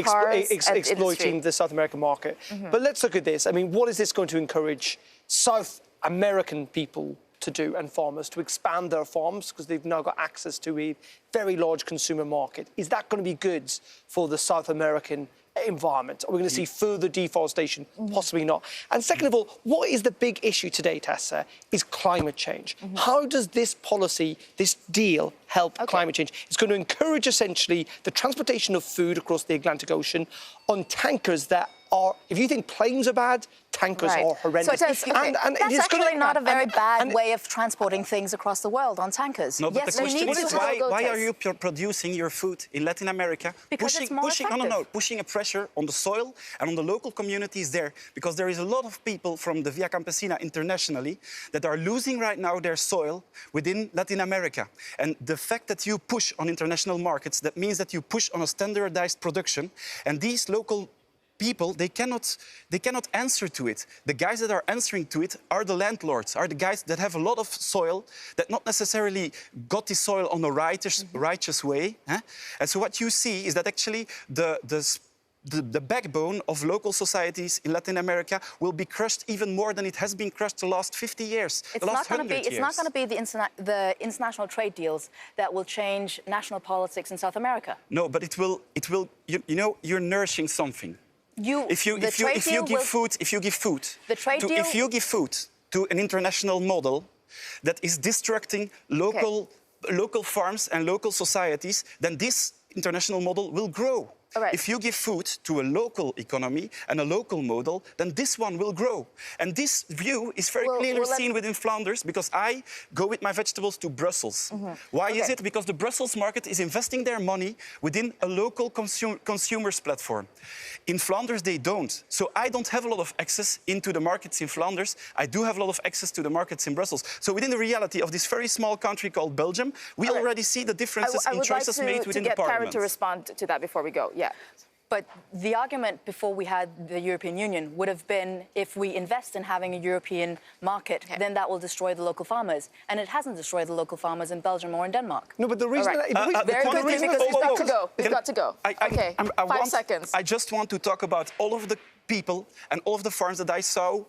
exploiting the South American market. But let's look at this. I mean, what is this going to encourage South American people to do, and farmers, to expand their farms because they've now got access to a very large consumer market. Is that going to be good for the South American environment? Are we going to see further deforestation? Possibly not. And second of all, what is the big issue today, Tessa, is climate change. How does this policy, this deal, help climate change? It's going to encourage, essentially, the transportation of food across the Atlantic Ocean on tankers that are, if you think planes are bad, tankers are horrendous. So that's actually not a very bad way of transporting things across the world on tankers. No, but yes, the question is why are you you producing your food in Latin America? Because it's more effective. Pushing a pressure on the soil and on the local communities there, because there is a lot of people from the Via Campesina internationally that are losing right now their soil within Latin America. And the fact that you push on international markets, that means that you push on a standardized production, and these local people, they cannot answer to it. The guys that are answering to it are the landlords, are the guys that have a lot of soil, that not necessarily got the soil on a righteous way. And so what you see is that actually the backbone of local societies in Latin America will be crushed even more than it has been crushed the last 50 years, It's not going to be the international trade deals that will change national politics in South America. No, but it will. You know, you're nourishing something. If you give food to an international model that is destructing local farms and local societies, then this international model will grow. If you give food to a local economy and a local model, then this one will grow. And this view is very clearly seen within Flanders, because I go with my vegetables to Brussels. Why is it? Because the Brussels market is investing their money within a local consumers platform. In Flanders, they don't. So I don't have a lot of access into the markets in Flanders. I do have a lot of access to the markets in Brussels. So within the reality of this very small country called Belgium, we already see the differences in choices made within the parliament. I would like to get Karen to respond to that before we go. Yeah. But the argument before we had the European Union would have been, if we invest in having a European market, then that will destroy the local farmers. And it hasn't destroyed the local farmers in Belgium or in Denmark. No, but the reason... Very quickly, because we've got to go. We've got to go. Okay, 5 seconds. I just want to talk about all of the people and all of the farms that I saw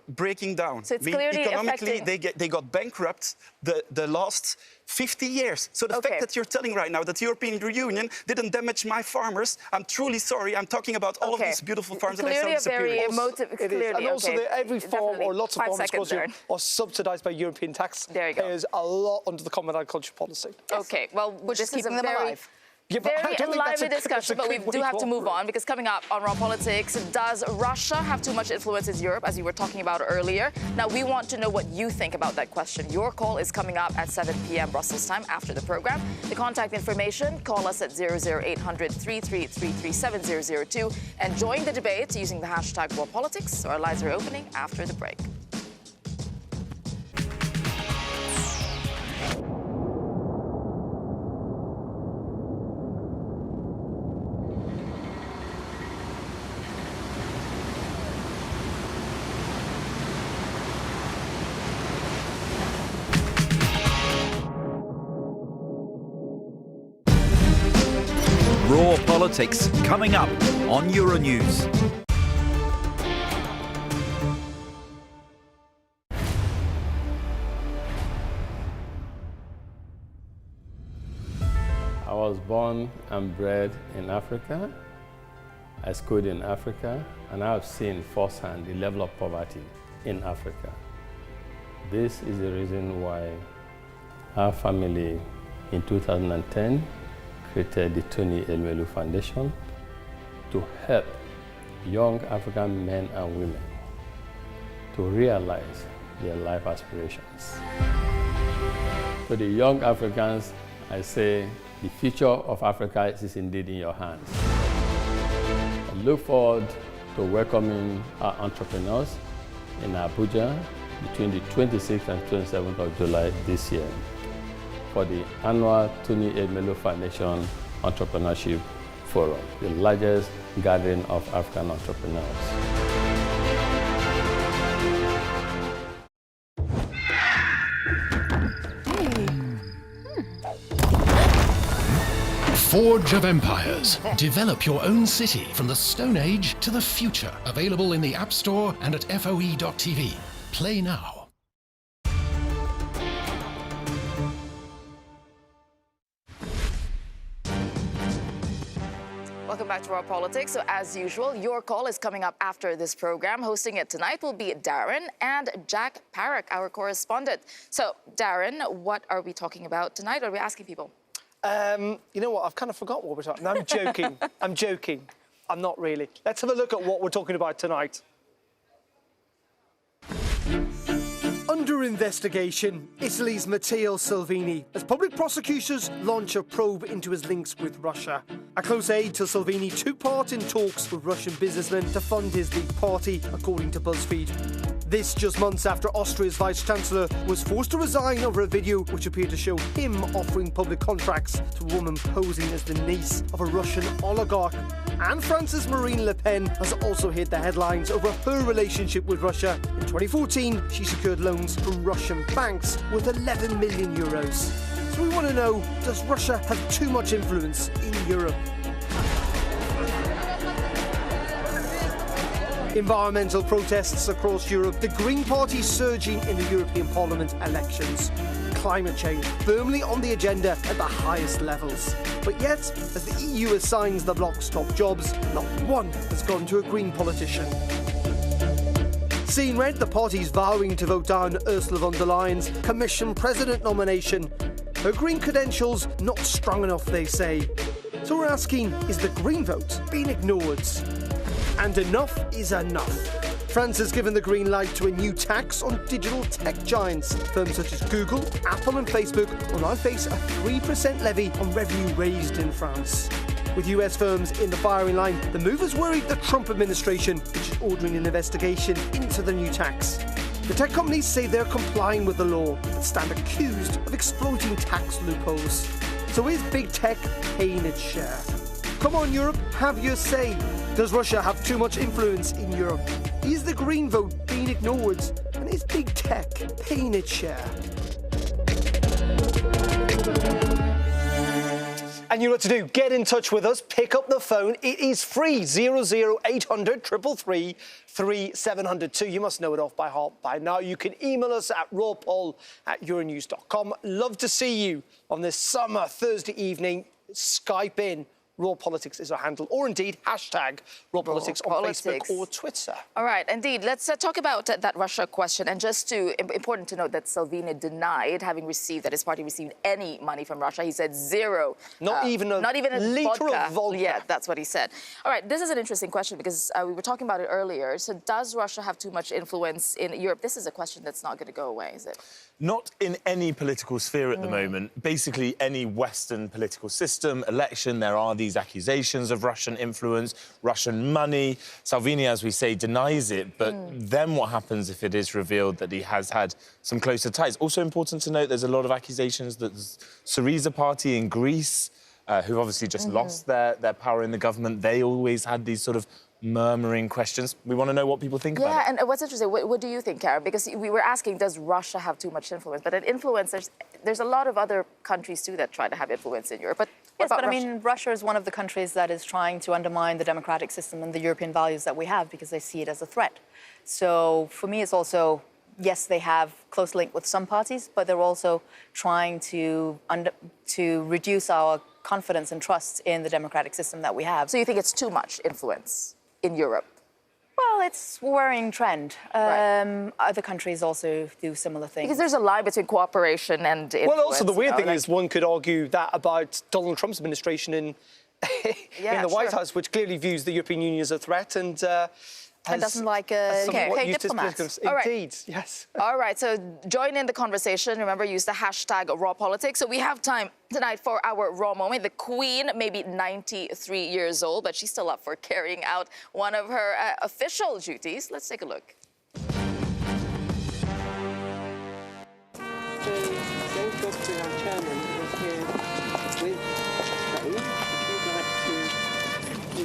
breaking down. So it's clearly economically, they got bankrupt the last 50 years. So the fact that you're telling right now that the European Union didn't damage my farmers, I'm truly sorry. I'm talking about all of these beautiful farms that I saw disappearing. Very emotive. And also, every farm or lots of farms across Europe are subsidised by European taxpayers a lot under the Common Agriculture Policy. Okay, well, we're just keeping them alive. Very lively discussion, but we do have to move on, because coming up on Raw Politics, does Russia have too much influence in Europe, as you were talking about earlier? Now, we want to know what you think about that question. Your call is coming up at 7 p.m. Brussels time after the program. The contact information, call us at 00800 333 7002 and join the debate using the hashtag Raw Politics. Our lines are opening after the break. Raw Politics coming up on Euronews. I was born and bred in Africa. I schooled in Africa, and I have seen firsthand the level of poverty in Africa. This is the reason why our family in 2010 created the Tony Elmelu Foundation to help young African men and women to realize their life aspirations. To the young Africans, I say the future of Africa is indeed in your hands. I look forward to welcoming our entrepreneurs in Abuja between the 26th and 27th of July this year for the annual Tony Elmelu Foundation Entrepreneurship Forum, the largest gathering of African entrepreneurs. Forge of Empires. Develop your own city from the Stone Age to the future. Available in the App Store and at FOE.tv. Play now. Welcome back to Raw Politics. So as usual, your call is coming up after this program. Hosting it tonight will be Darren and Jack Parrick, our correspondent. So Darren, what are we talking about tonight? Are we asking people? You know what? I've kind of forgot what we're talking about. I'm joking. I'm joking. I'm not really. Let's have a look at what we're talking about tonight. Under investigation, Italy's Matteo Salvini, as public prosecutors launch a probe into his links with Russia. A close aide to Salvini took part in talks with Russian businessmen to fund his League party, according to BuzzFeed. This just months after Austria's Vice-Chancellor was forced to resign over a video which appeared to show him offering public contracts to a woman posing as the niece of a Russian oligarch. And France's Marine Le Pen has also hit the headlines over her relationship with Russia. In 2014, she secured loans from Russian banks worth 11 million euros. So we want to know, does Russia have too much influence in Europe? Environmental protests across Europe, the Green Party surging in the European Parliament elections. Climate change firmly on the agenda at the highest levels. But yet, as the EU assigns the bloc's top jobs, not one has gone to a Green politician. Seeing red, the party's vowing to vote down Ursula von der Leyen's Commission President nomination. Her Green credentials not strong enough, they say. So we're asking, is the Green vote being ignored? And enough is enough. France has given the green light to a new tax on digital tech giants. Firms such as Google, Apple and Facebook will now face a 3% levy on revenue raised in France. With US firms in the firing line, the move has worried the Trump administration, which is ordering an investigation into the new tax. The tech companies say they're complying with the law, but stand accused of exploiting tax loopholes. So is big tech paying its share? Come on, Europe, have your say. Does Russia have too much influence in Europe? Is the Green vote being ignored? And is big tech paying its share? And you know what to do. Get in touch with us. Pick up the phone. It is free. 00800 333 3702. You must know it off by heart by now. You can email us at rawpoll@euronews.com. Love to see you on this summer Thursday evening. Skype in. Raw Politics is our handle, or indeed, hashtag Raw Politics on Facebook or Twitter. All right, indeed. Let's talk about that Russia question. And important to note that Salvini denied having received, that his party received any money from Russia. He said zero. Not even a litre of vodka. Yeah, that's what he said. All right, this is an interesting question because we were talking about it earlier. So does Russia have too much influence in Europe? This is a question that's not going to go away, is it? Not in any political sphere at the moment. Basically, any Western political system, election, there are these accusations of Russian influence, Russian money. Salvini, as we say, denies it. But then what happens if it is revealed that he has had some closer ties? Also important to note, there's a lot of accusations that the Syriza party in Greece, who've obviously just lost their power in the government, they always had these sort of murmuring questions. We want to know what people think about it. Yeah, and what's interesting, what do you think, Kara? Because we were asking, does Russia have too much influence? But influence, there's a lot of other countries, too, that try to have influence in Europe. But yes, but I mean, Russia is one of the countries that is trying to undermine the democratic system and the European values that we have because they see it as a threat. So for me, it's also, yes, they have close link with some parties, but they're also trying to reduce our confidence and trust in the democratic system that we have. So you think it's too much influence in Europe? Well, it's a worrying trend. Other countries also do similar things. Because there's a line between cooperation and influence. Well, also, the weird thing is one could argue that about Donald Trump's administration in the White House, which clearly views the European Union as a threat and doesn't like diplomats. Indeed, yes. All right, so join in the conversation. Remember, use the hashtag Raw Politics. So we have time tonight for our Raw moment. The Queen, maybe 93 years old, but she's still up for carrying out one of her official duties. Let's take a look.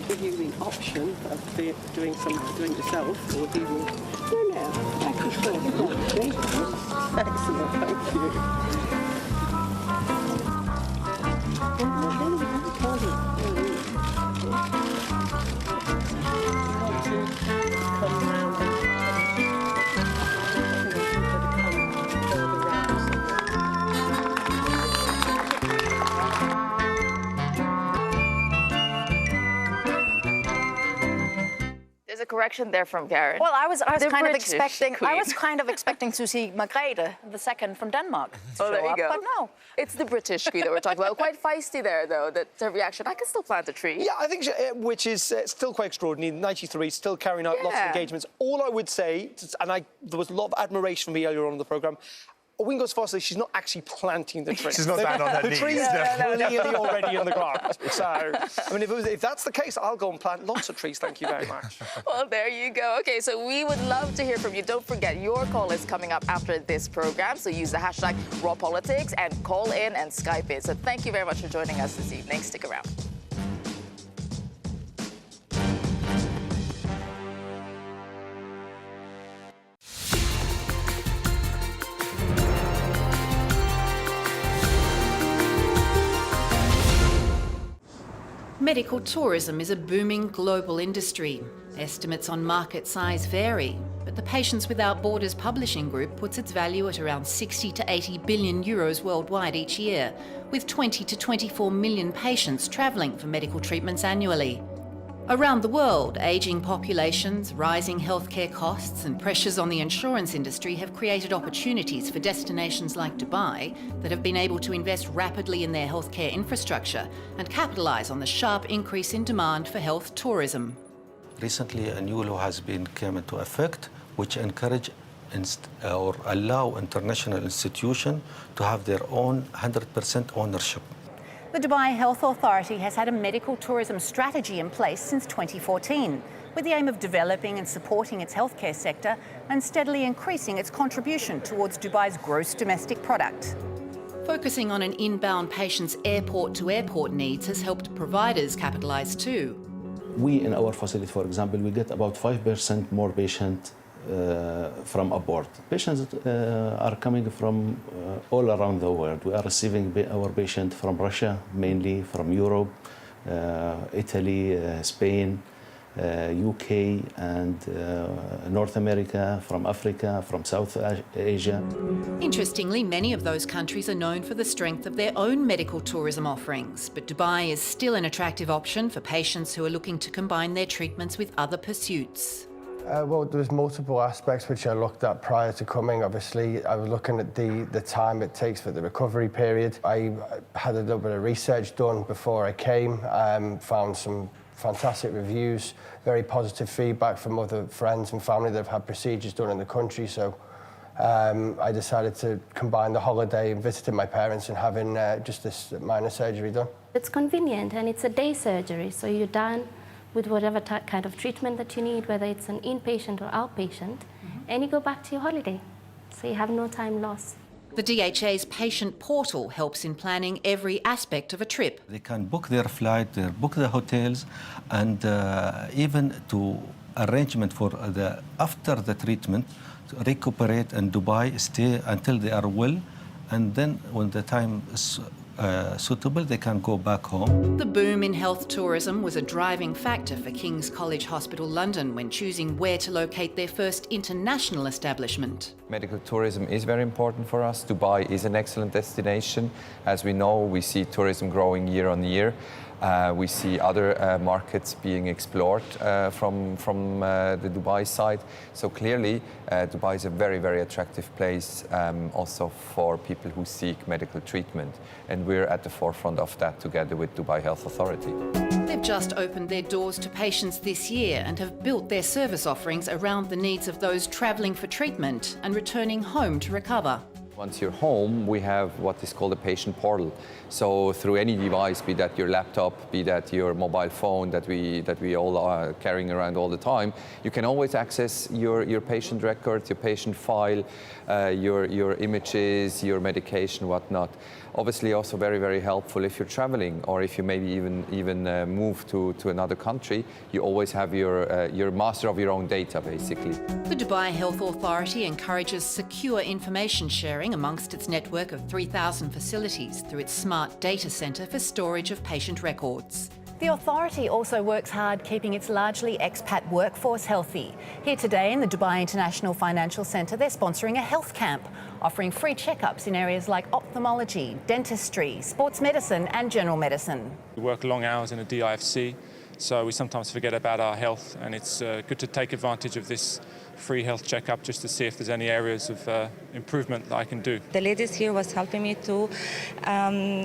Give you the option of doing yourself, or do you... No, I prefer that. Excellent, thank you. Come round and... correction there from Karen. Well, I was The kind of British expecting. queen. I was kind of expecting to see Margrethe II from Denmark. Oh, there show you up, go. But no. It's the British queen that we're talking about. Quite feisty there, though, that her reaction. I can still plant a tree. Yeah, I think, which is still quite extraordinary. 93, still carrying out lots of engagements. All I would say, and there was a lot of admiration from me earlier on in the programme, we can go as far as to say she's not actually planting the tree. She's not down on her the knees. The trees are clearly already in the ground. So, I mean, if that's the case, I'll go and plant lots of trees. Thank you very much. Well, there you go. Okay, so we would love to hear from you. Don't forget, your call is coming up after this program. So use the hashtag #RawPolitics and call in and Skype in. So thank you very much for joining us this evening. Stick around. Medical tourism is a booming global industry. Estimates on market size vary, but the Patients Without Borders publishing group puts its value at around 60 to 80 billion euros worldwide each year, with 20 to 24 million patients travelling for medical treatments annually. Around the world, ageing populations, rising healthcare costs and pressures on the insurance industry have created opportunities for destinations like Dubai that have been able to invest rapidly in their healthcare infrastructure and capitalise on the sharp increase in demand for health tourism. Recently, a new law has been come into effect, which encourage or allow international institutions to have their own 100% ownership. The Dubai Health Authority has had a medical tourism strategy in place since 2014, with the aim of developing and supporting its healthcare sector and steadily increasing its contribution towards Dubai's gross domestic product. Focusing on an inbound patient's airport-to-airport needs has helped providers capitalise too. We, in our facility, for example, we get about 5% more patients from abroad. Patients are coming from all around the world. We are receiving our patients from Russia, mainly from Europe, Italy, Spain, UK, and North America, from Africa, from South Asia. Interestingly, many of those countries are known for the strength of their own medical tourism offerings, but Dubai is still an attractive option for patients who are looking to combine their treatments with other pursuits. Well, there's multiple aspects which I looked at prior to coming. Obviously, I was looking at the time it takes for the recovery period. I had a little bit of research done before I came, found some fantastic reviews, very positive feedback from other friends and family that have had procedures done in the country. So I decided to combine the holiday and visiting my parents and having just this minor surgery done. It's convenient and it's a day surgery, so you're done with whatever kind of treatment that you need, whether it's an inpatient or outpatient, and you go back to your holiday. So you have no time lost. The DHA's patient portal helps in planning every aspect of a trip. They can book their flight, they book the hotels, and even to arrangement for after the treatment, to recuperate in Dubai, stay until they are well, and then when the time is suitable, they can go back home. The boom in health tourism was a driving factor for King's College Hospital London when choosing where to locate their first international establishment. Medical tourism is very important for us. Dubai is an excellent destination. As we know, we see tourism growing year on year. We see other markets being explored from the Dubai side. So clearly, Dubai is a very, very attractive place also for people who seek medical treatment. And we're at the forefront of that together with Dubai Health Authority. They've just opened their doors to patients this year and have built their service offerings around the needs of those travelling for treatment and returning home to recover. Once you're home, we have what is called a patient portal. So through any device, be that your laptop, be that your mobile phone that we all are carrying around all the time, you can always access your patient records, your patient file, your images, your medication, whatnot. Obviously also very, very helpful if you're traveling or if you maybe even move to another country, you always have your master of your own data, basically. The Dubai Health Authority encourages secure information sharing amongst its network of 3,000 facilities through its smart data centre for storage of patient records. The authority also works hard keeping its largely expat workforce healthy. Here today in the Dubai International Financial Centre, they're sponsoring a health camp, offering free checkups in areas like ophthalmology, dentistry, sports medicine and general medicine. We work long hours in a DIFC So we sometimes forget about our health, and it's good to take advantage of this free health checkup just to see if there's any areas of improvement that I can do. The ladies here was helping me to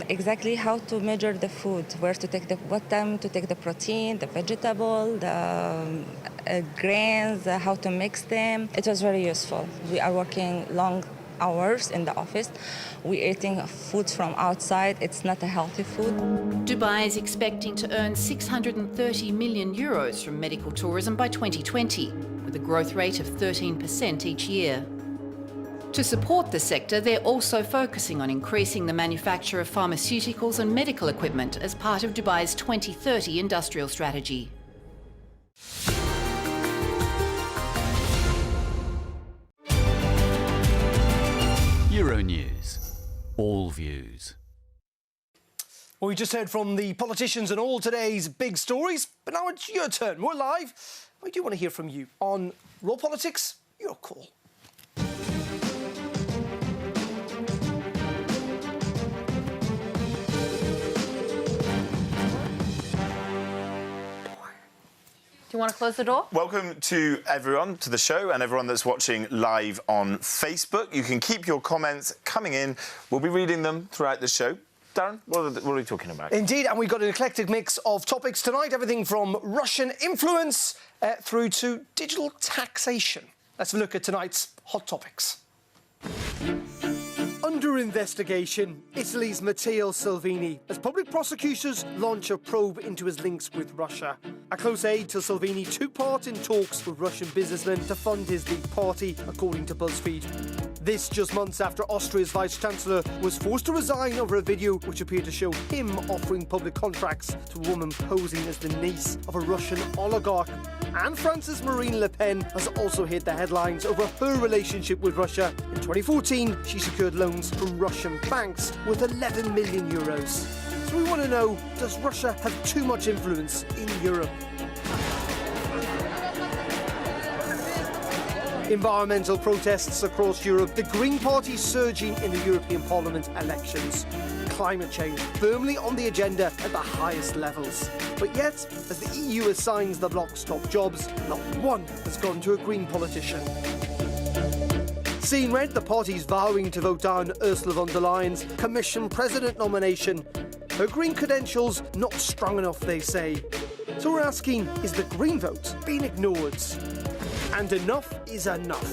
exactly how to measure the food, where to take what time to take the protein, the vegetable, the grains, how to mix them. It was very useful. We are working long hours in the office. We're eating food from outside. It's not a healthy food. Dubai is expecting to earn 630 million euros from medical tourism by 2020, with a growth rate of 13% each year. To support the sector, they're also focusing on increasing the manufacture of pharmaceuticals and medical equipment as part of Dubai's 2030 industrial strategy. Euronews. All views. Well, we just heard from the politicians and all today's big stories, but now it's your turn. We're live. We do want to hear from you on Raw Politics. Your call. Do you want to close the door? Welcome to everyone to the show and everyone that's watching live on Facebook. You can keep your comments coming in. We'll be reading them throughout the show. Darren, what are we talking about? Indeed, and we've got an eclectic mix of topics tonight, everything from Russian influence through to digital taxation. Let's have a look at tonight's hot topics. Under investigation, Italy's Matteo Salvini, as public prosecutors launch a probe into his links with Russia. A close aide to Salvini took part in talks with Russian businessmen to fund his League party, according to BuzzFeed. This just months after Austria's Vice-Chancellor was forced to resign over a video which appeared to show him offering public contracts to a woman posing as the niece of a Russian oligarch. And France's Marine Le Pen has also hit the headlines over her relationship with Russia. In 2014, she secured loans from Russian banks worth 11 million euros. So we want to know, does Russia have too much influence in Europe? Environmental protests across Europe, the Green Party surging in the European Parliament elections. Climate change firmly on the agenda at the highest levels. But yet, as the EU assigns the bloc's top jobs, not one has gone to a Green politician. Seeing red, the party's vowing to vote down Ursula von der Leyen's Commission President nomination. Her Green credentials not strong enough, they say. So we're asking, is the Green vote being ignored? And enough is enough.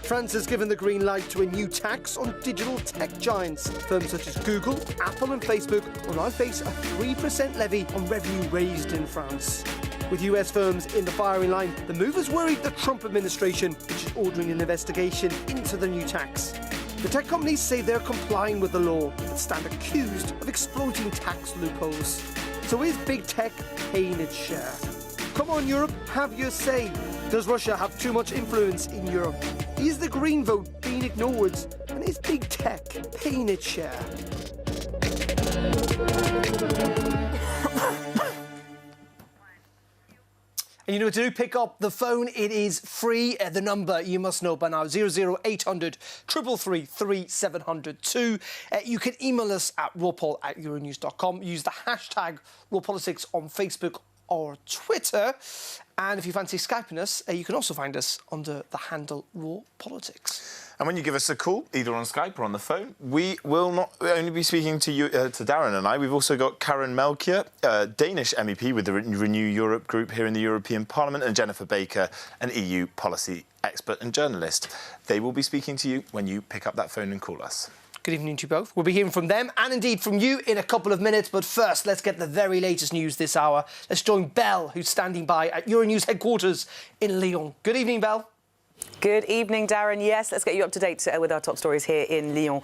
France has given the green light to a new tax on digital tech giants. Firms such as Google, Apple and Facebook will now face a 3% levy on revenue raised in France. With US firms in the firing line, the move has worried the Trump administration, which is ordering an investigation into the new tax. The tech companies say they're complying with the law, but stand accused of exploiting tax loopholes. So is big tech paying its share? Come on, Europe, have your say. Does Russia have too much influence in Europe? Is the Green vote being ignored? And is big tech paying its share? And you know what to do? Pick up the phone. It is free. The number you must know by now, 00800 333 3702. You can email us at rawpoll@euronews.com. Use the hashtag rawpolitics on Facebook or Twitter. And if you fancy Skyping us, you can also find us under the handle Raw Politics. And when you give us a call, either on Skype or on the phone, we will not only be speaking to you, to Darren and I. We've also got Karen Melchior, Danish MEP with the Renew Europe group here in the European Parliament, and Jennifer Baker, an EU policy expert and journalist. They will be speaking to you when you pick up that phone and call us. Good evening to you both. We'll be hearing from them and indeed from you in a couple of minutes. But first, let's get the very latest news this hour. Let's join Belle, who's standing by at Euronews headquarters in Lyon. Good evening, Belle. Good evening, Darren. Yes, let's get you up to date with our top stories here in Lyon.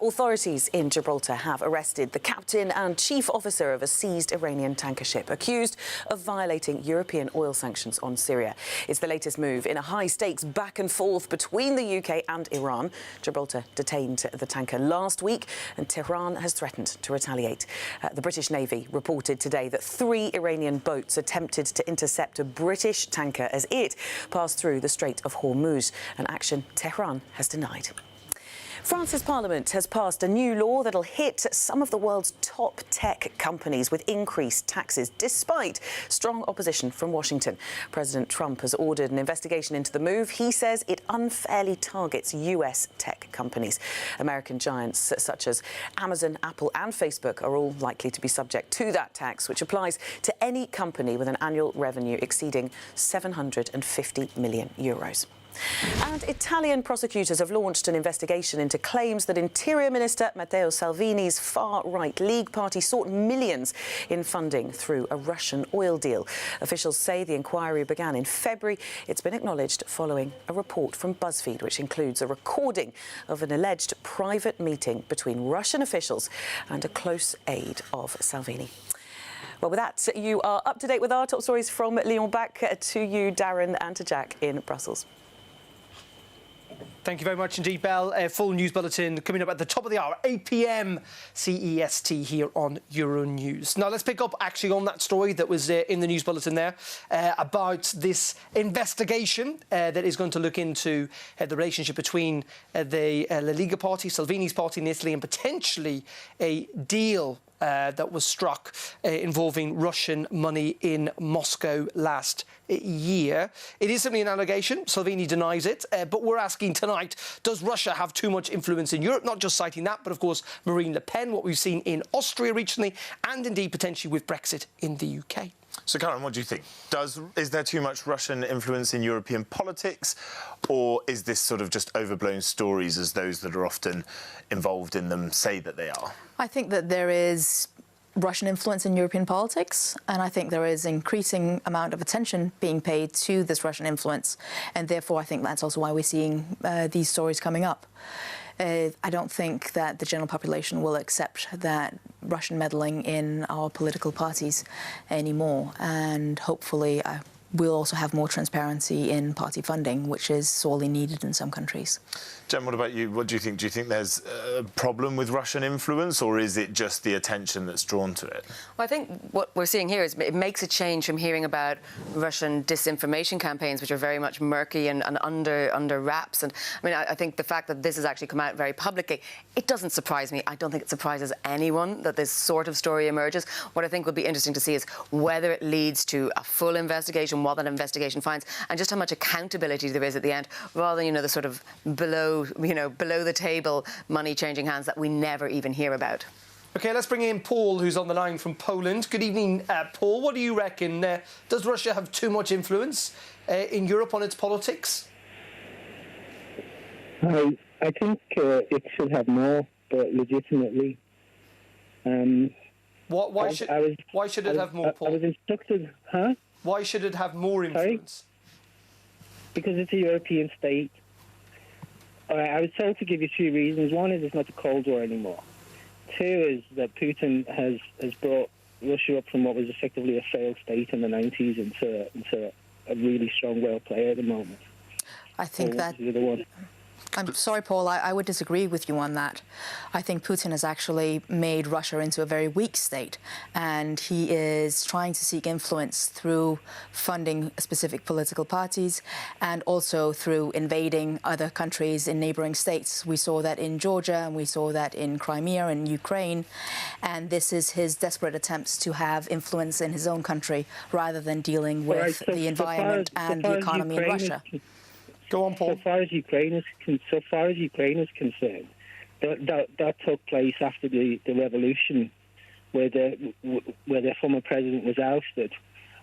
Authorities in Gibraltar have arrested the captain and chief officer of a seized Iranian tanker ship accused of violating European oil sanctions on Syria. It's the latest move in a high-stakes back and forth between the UK and Iran. Gibraltar detained the tanker last week and Tehran has threatened to retaliate. The British Navy reported today that 3 Iranian boats attempted to intercept a British tanker as it passed through the Strait of Hormuz, an action Tehran has denied. France's parliament has passed a new law that'll hit some of the world's top tech companies with increased taxes, despite strong opposition from Washington. President Trump has ordered an investigation into the move. He says it unfairly targets US tech companies. American giants such as Amazon, Apple and Facebook are all likely to be subject to that tax, which applies to any company with an annual revenue exceeding 750 million euros. And Italian prosecutors have launched an investigation into claims that Interior Minister Matteo Salvini's far-right League Party sought millions in funding through a Russian oil deal. Officials say the inquiry began in February. It's been acknowledged following a report from BuzzFeed, which includes a recording of an alleged private meeting between Russian officials and a close aide of Salvini. Well, with that, you are up to date with our top stories from Lyon. Back to you, Darren, and to Jack in Brussels. Thank you very much indeed, Belle. A full news bulletin coming up at the top of the hour, 8 p.m. CEST here on Euronews. Now, let's pick up actually on that story that was in the news bulletin there about this investigation that is going to look into the relationship between the La Lega party, Salvini's party in Italy, and potentially a deal that was struck involving Russian money in Moscow last year. It is simply an allegation. Salvini denies it. But we're asking tonight, does Russia have too much influence in Europe? Not just citing that, but of course, Marine Le Pen, what we've seen in Austria recently, and indeed potentially with Brexit in the UK. So, Karen, what do you think? Is there too much Russian influence in European politics, or is this sort of just overblown stories as those that are often involved in them say that they are? I think that there is Russian influence in European politics, and I think there is increasing amount of attention being paid to this Russian influence, and therefore I think that's also why we're seeing these stories coming up. I don't think that the general population will accept that Russian meddling in our political parties anymore, and hopefully we'll also have more transparency in party funding, which is sorely needed in some countries. Jen, what about you? What do you think? Do you think there's a problem with Russian influence, or is it just the attention that's drawn to it? Well, I think what we're seeing here is it makes a change from hearing about Russian disinformation campaigns, which are very much murky and under wraps. And I mean, I think the fact that this has actually come out very publicly, it doesn't surprise me. I don't think it surprises anyone that this sort of story emerges. What I think would be interesting to see is whether it leads to a full investigation, what that investigation finds, and just how much accountability there is at the end, rather than, the sort of below the table money changing hands that we never even hear about. OK, let's bring in Paul, who's on the line from Poland. Good evening, Paul. What do you reckon? Does Russia have too much influence in Europe on its politics? I think it should have more, but legitimately. Why should it have more, Paul? I was instructed, huh? Why should it have more influence? Because it's a European state. I was told to give you two reasons. One is it's not a Cold War anymore. Two is that Putin has brought Russia up from what was effectively a failed state in the 90s into a really strong world player at the moment. I think that... I'm sorry, Paul, I would disagree with you on that. I think Putin has actually made Russia into a very weak state, and he is trying to seek influence through funding specific political parties and also through invading other countries in neighboring states. We saw that in Georgia, and we saw that in Crimea and Ukraine, and this is his desperate attempts to have influence in his own country rather than dealing with the environment and the economy in Russia. Go on, Paul. So far as Ukraine is concerned, that took place after the revolution, where their former president was ousted,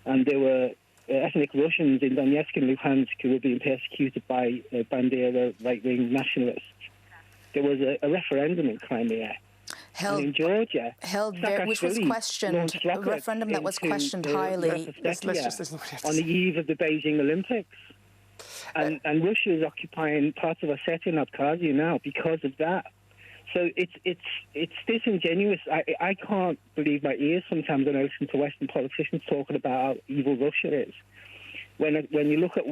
and there were ethnic Russians in Donetsk and Luhansk who were being persecuted by Bandera right-wing nationalists. There was a referendum in Crimea. And in Georgia, which was questioned, a referendum that was questioned highly. On the eve of the Beijing Olympics. And Russia is occupying parts of Ossetia and Abkhazia now because of that. So it's disingenuous. I can't believe my ears sometimes when I listen to Western politicians talking about how evil Russia is. When you look at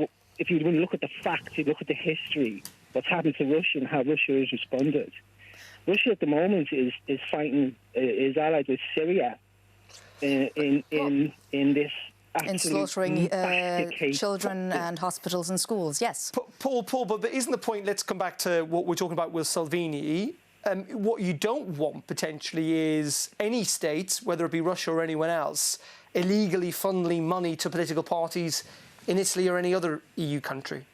the facts, you look at the history, what's happened to Russia and how Russia has responded. Russia at the moment is fighting, is allied with Syria in this in slaughtering children and hospitals and schools, yes. Paul, but isn't the point, let's come back to what we're talking about with Salvini, what you don't want potentially is any state, whether it be Russia or anyone else, illegally funneling money to political parties in Italy or any other EU country?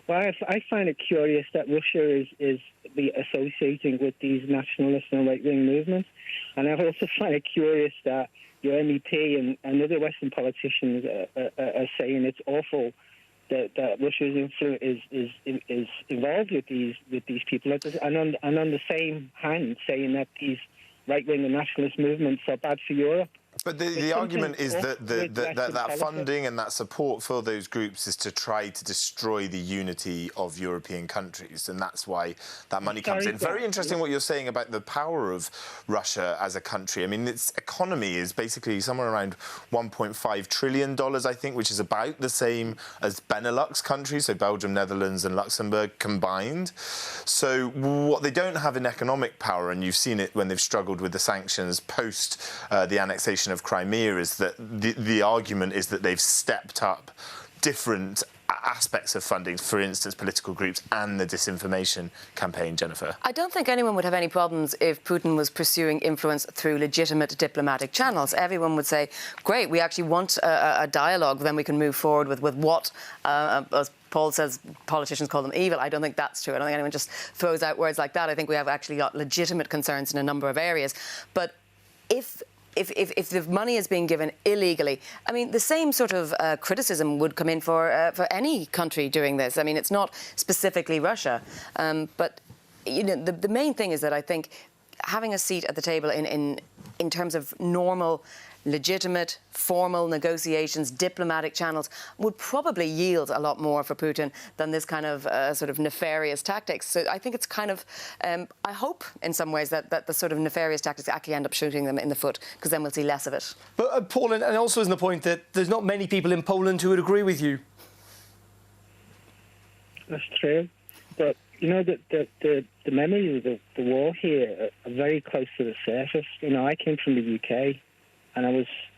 Well, I find it curious that Russia is associating with these nationalist and right-wing movements. And I also find it curious that your MEP and other Western politicians are saying it's awful that Russia's influence is involved with these people, and on the same hand saying that these right-wing and nationalist movements are bad for Europe. But the argument is that that funding and that support for those groups is to try to destroy the unity of European countries, and that's why that money comes in. Very interesting what you're saying about the power of Russia as a country. I mean, its economy is basically somewhere around $1.5 trillion, I think, which is about the same as Benelux countries, so Belgium, Netherlands and Luxembourg combined. So what they don't have in economic power, and you've seen it when they've struggled with the sanctions post the annexation of Crimea, is that the argument is that they've stepped up different aspects of funding, for instance, political groups and the disinformation campaign. Jennifer? I don't think anyone would have any problems if Putin was pursuing influence through legitimate diplomatic channels. Everyone would say, great, we actually want a dialogue, then we can move forward with what, as Paul says, politicians call them evil. I don't think that's true. I don't think anyone just throws out words like that. I think we have actually got legitimate concerns in a number of areas. But if the money is being given illegally, I mean, the same sort of criticism would come in for any country doing this. I mean, it's not specifically Russia, but you know, the main thing is that I think having a seat at the table in terms of normal, legitimate, formal negotiations, diplomatic channels would probably yield a lot more for Putin than this kind of sort of nefarious tactics. So I think it's kind of, I hope in some ways that the sort of nefarious tactics actually end up shooting them in the foot, because then we'll see less of it. But Paul, and also isn't the point that there's not many people in Poland who would agree with you? That's true. But, you know, the memories of the war here are very close to the surface. You know, I came from the UK, and I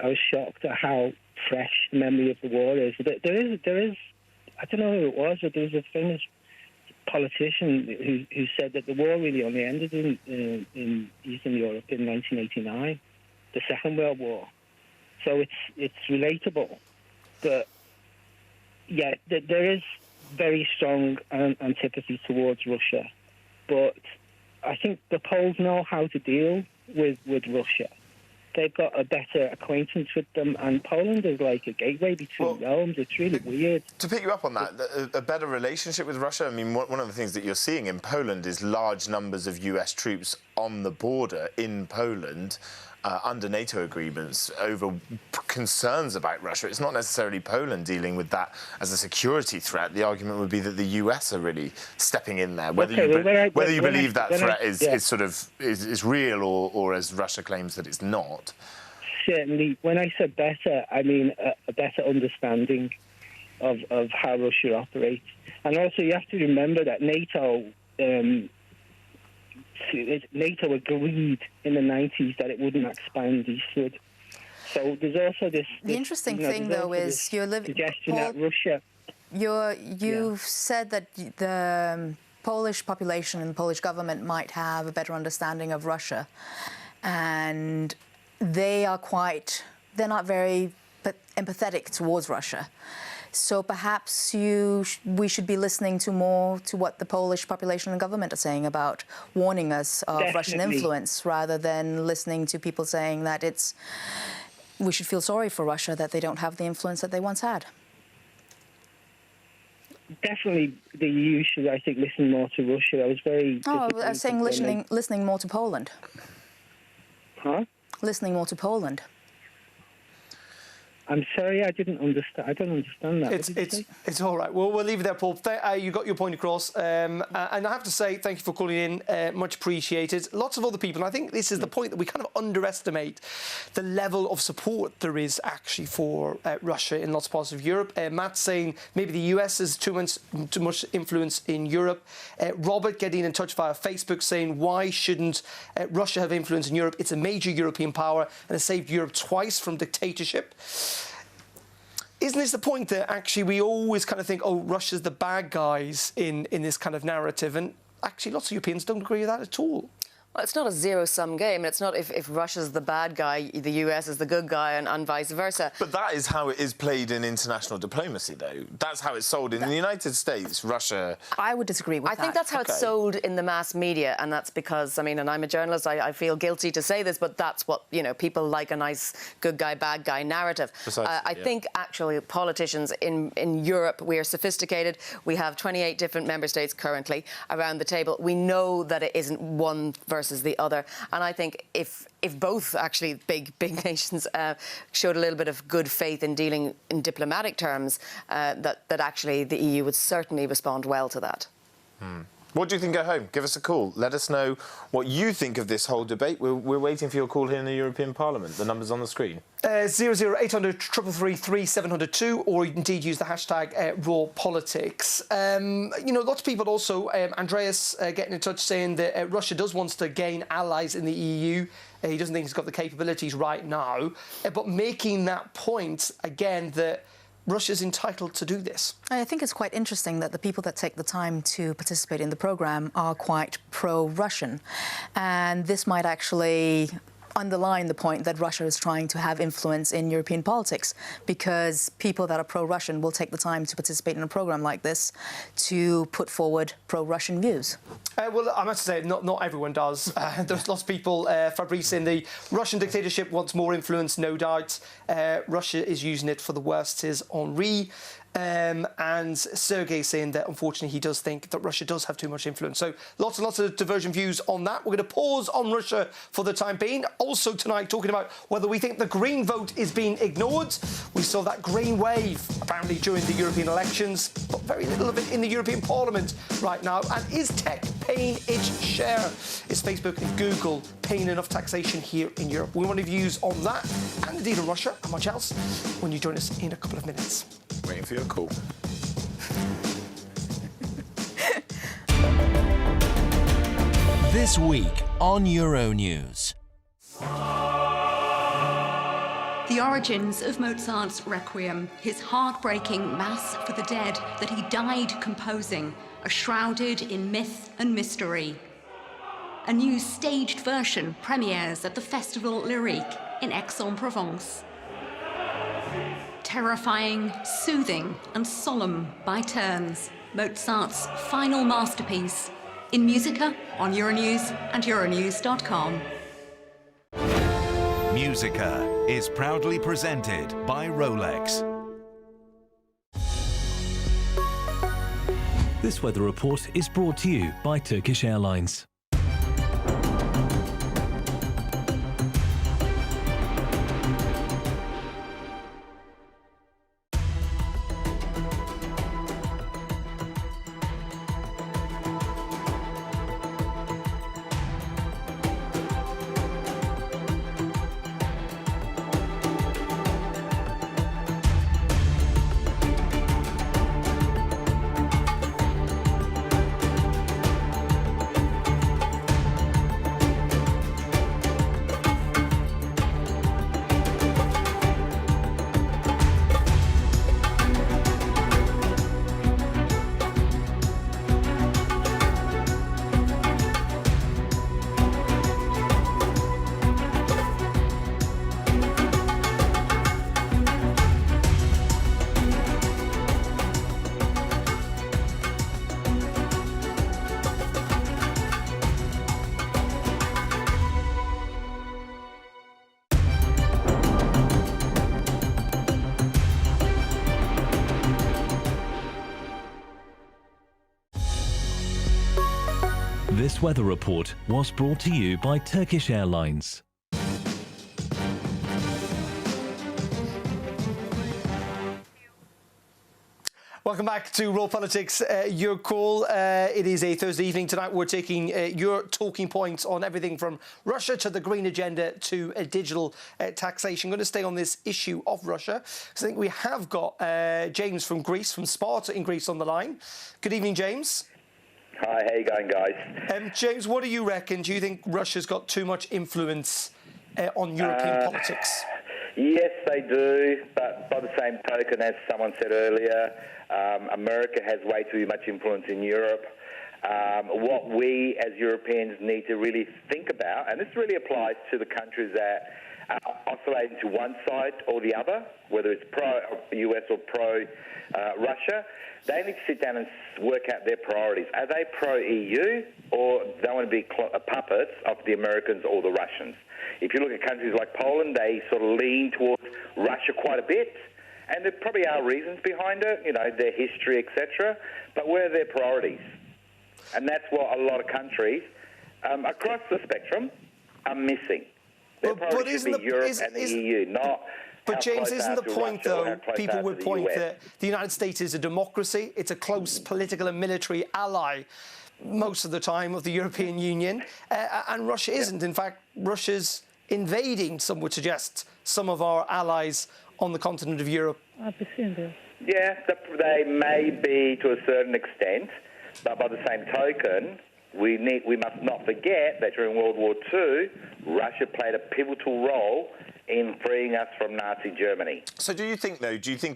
was shocked at how fresh the memory of the war is. There is I don't know who it was, but there was a famous politician who said that the war really only ended in Eastern Europe in 1989, the Second World War. So it's relatable, but yeah, there is very strong antipathy towards Russia, but I think the Poles know how to deal with Russia. They've got a better acquaintance with them, and Poland is like a gateway between realms. It's really weird. To pick you up on that, a better relationship with Russia, I mean, one of the things that you're seeing in Poland is large numbers of US troops on the border in Poland under NATO agreements over concerns about Russia. It's not necessarily Poland dealing with that as a security threat. The argument would be that the US are really stepping in there. Whether you believe that threat is real or as Russia claims that it's not. Certainly. When I said better, I mean a better understanding of how Russia operates. And also you have to remember that NATO agreed in the 90s that it wouldn't expand eastward. So there's also this... The interesting thing, though, is you're living... suggestion that Russia... You've said that the Polish population and the Polish government might have a better understanding of Russia. And they're not very empathetic towards Russia. So perhaps we should be listening to more to what the Polish population and government are saying about warning us of Russian influence, rather than listening to people saying that we should feel sorry for Russia that they don't have the influence that they once had. Definitely the EU should, I think, listen more to Russia. I was very... I was saying listening more to Poland. Huh? Listening more to Poland. I'm sorry, I don't understand that. It's all right. Well, we'll leave it there, Paul. You got your point across. And I have to say, thank you for calling in. Much appreciated. Lots of other people, and I think this is the point that we kind of underestimate the level of support there is actually for Russia in lots of parts of Europe. Matt's saying maybe the US has too much influence in Europe. Robert getting in touch via Facebook saying, why shouldn't Russia have influence in Europe? It's a major European power and has saved Europe twice from dictatorship. Isn't this the point that actually we always kind of think, oh, Russia's the bad guys in this kind of narrative, and actually lots of Europeans don't agree with that at all? Well, it's not a zero-sum game. It's not if Russia's the bad guy, the US is the good guy, and vice versa. But that is how it is played in international diplomacy, though. That's how it's sold. In the United States, Russia... I would disagree with that. I think that's how it's sold in the mass media, and that's because, I mean, and I'm a journalist, I feel guilty to say this, but that's what, you know, people like a nice good guy, bad guy narrative. Precisely, I think, actually, politicians in Europe, we are sophisticated. We have 28 different member states currently around the table. We know that it isn't one versus the other, and I think if both actually big nations showed a little bit of good faith in dealing in diplomatic terms, that actually the EU would certainly respond well to that. What do you think at home? Give us a call. Let us know what you think of this whole debate. We're waiting for your call here in the European Parliament. The number's on the screen. 00800 333 3702, or indeed use the hashtag #RawPolitics. You know, lots of people also, Andreas getting in touch saying that Russia does want to gain allies in the EU. He doesn't think he's got the capabilities right now, but making that point again that Russia's entitled to do this. I think it's quite interesting that the people that take the time to participate in the programme are quite pro-Russian. And this might actually underline the point that Russia is trying to have influence in European politics, because people that are pro-Russian will take the time to participate in a programme like this to put forward pro-Russian views. Well, I must say, not everyone does. There's lots of people, Fabrice, in the Russian dictatorship wants more influence, no doubt. Russia is using it for the worst, says Henri. And Sergei saying that, unfortunately, he does think that Russia does have too much influence. So lots and lots of divergent views on that. We're going to pause on Russia for the time being. Also tonight, talking about whether we think the Green vote is being ignored. We saw that green wave, apparently, during the European elections, but very little of it in the European Parliament right now. And is tech paying its share? Is Facebook and Google paying enough taxation here in Europe? We want your views on that, and indeed on Russia and much else, when you join us in a couple of minutes. Waiting for your call. This week on Euronews. The origins of Mozart's Requiem, his heartbreaking Mass for the Dead that he died composing, are shrouded in myth and mystery. A new staged version premieres at the Festival Lyrique in Aix-en-Provence. Terrifying, soothing, and solemn by turns, Mozart's final masterpiece, in Musica, on Euronews and Euronews.com. Musica is proudly presented by Rolex. This weather report is brought to you by Turkish Airlines. This weather report was brought to you by Turkish Airlines. Welcome back to Raw Politics, your call. It is a Thursday evening. Tonight we're taking your talking points on everything from Russia to the green agenda to digital taxation. I'm going to stay on this issue of Russia, because I think we have got James from Greece, from Sparta in Greece on the line. Good evening, James. Hi, how you going, guys? James, what do you reckon? Do you think Russia's got too much influence on European politics? Yes, they do, but by the same token, as someone said earlier, America has way too much influence in Europe. What we as Europeans need to really think about, and this really applies to the countries that are oscillating to one side or the other, whether it's pro-US or pro-Russia, they need to sit down and work out their priorities. Are they pro-EU or they want to be puppets of the Americans or the Russians? If you look at countries like Poland, they sort of lean towards Russia quite a bit, and there probably are reasons behind it, you know, their history, etc. But where are their priorities? And that's what a lot of countries across the spectrum are missing. Their priorities should be Europe and the EU, not... But James, isn't the point, though, people would point that the United States is a democracy, it's a close political and military ally most of the time of the European Union, and Russia isn't. In fact, Russia's invading, some would suggest, some of our allies on the continent of Europe. Yeah, they may be to a certain extent, but by the same token, we must not forget that during World War II, Russia played a pivotal role in freeing us from Nazi Germany. So do you think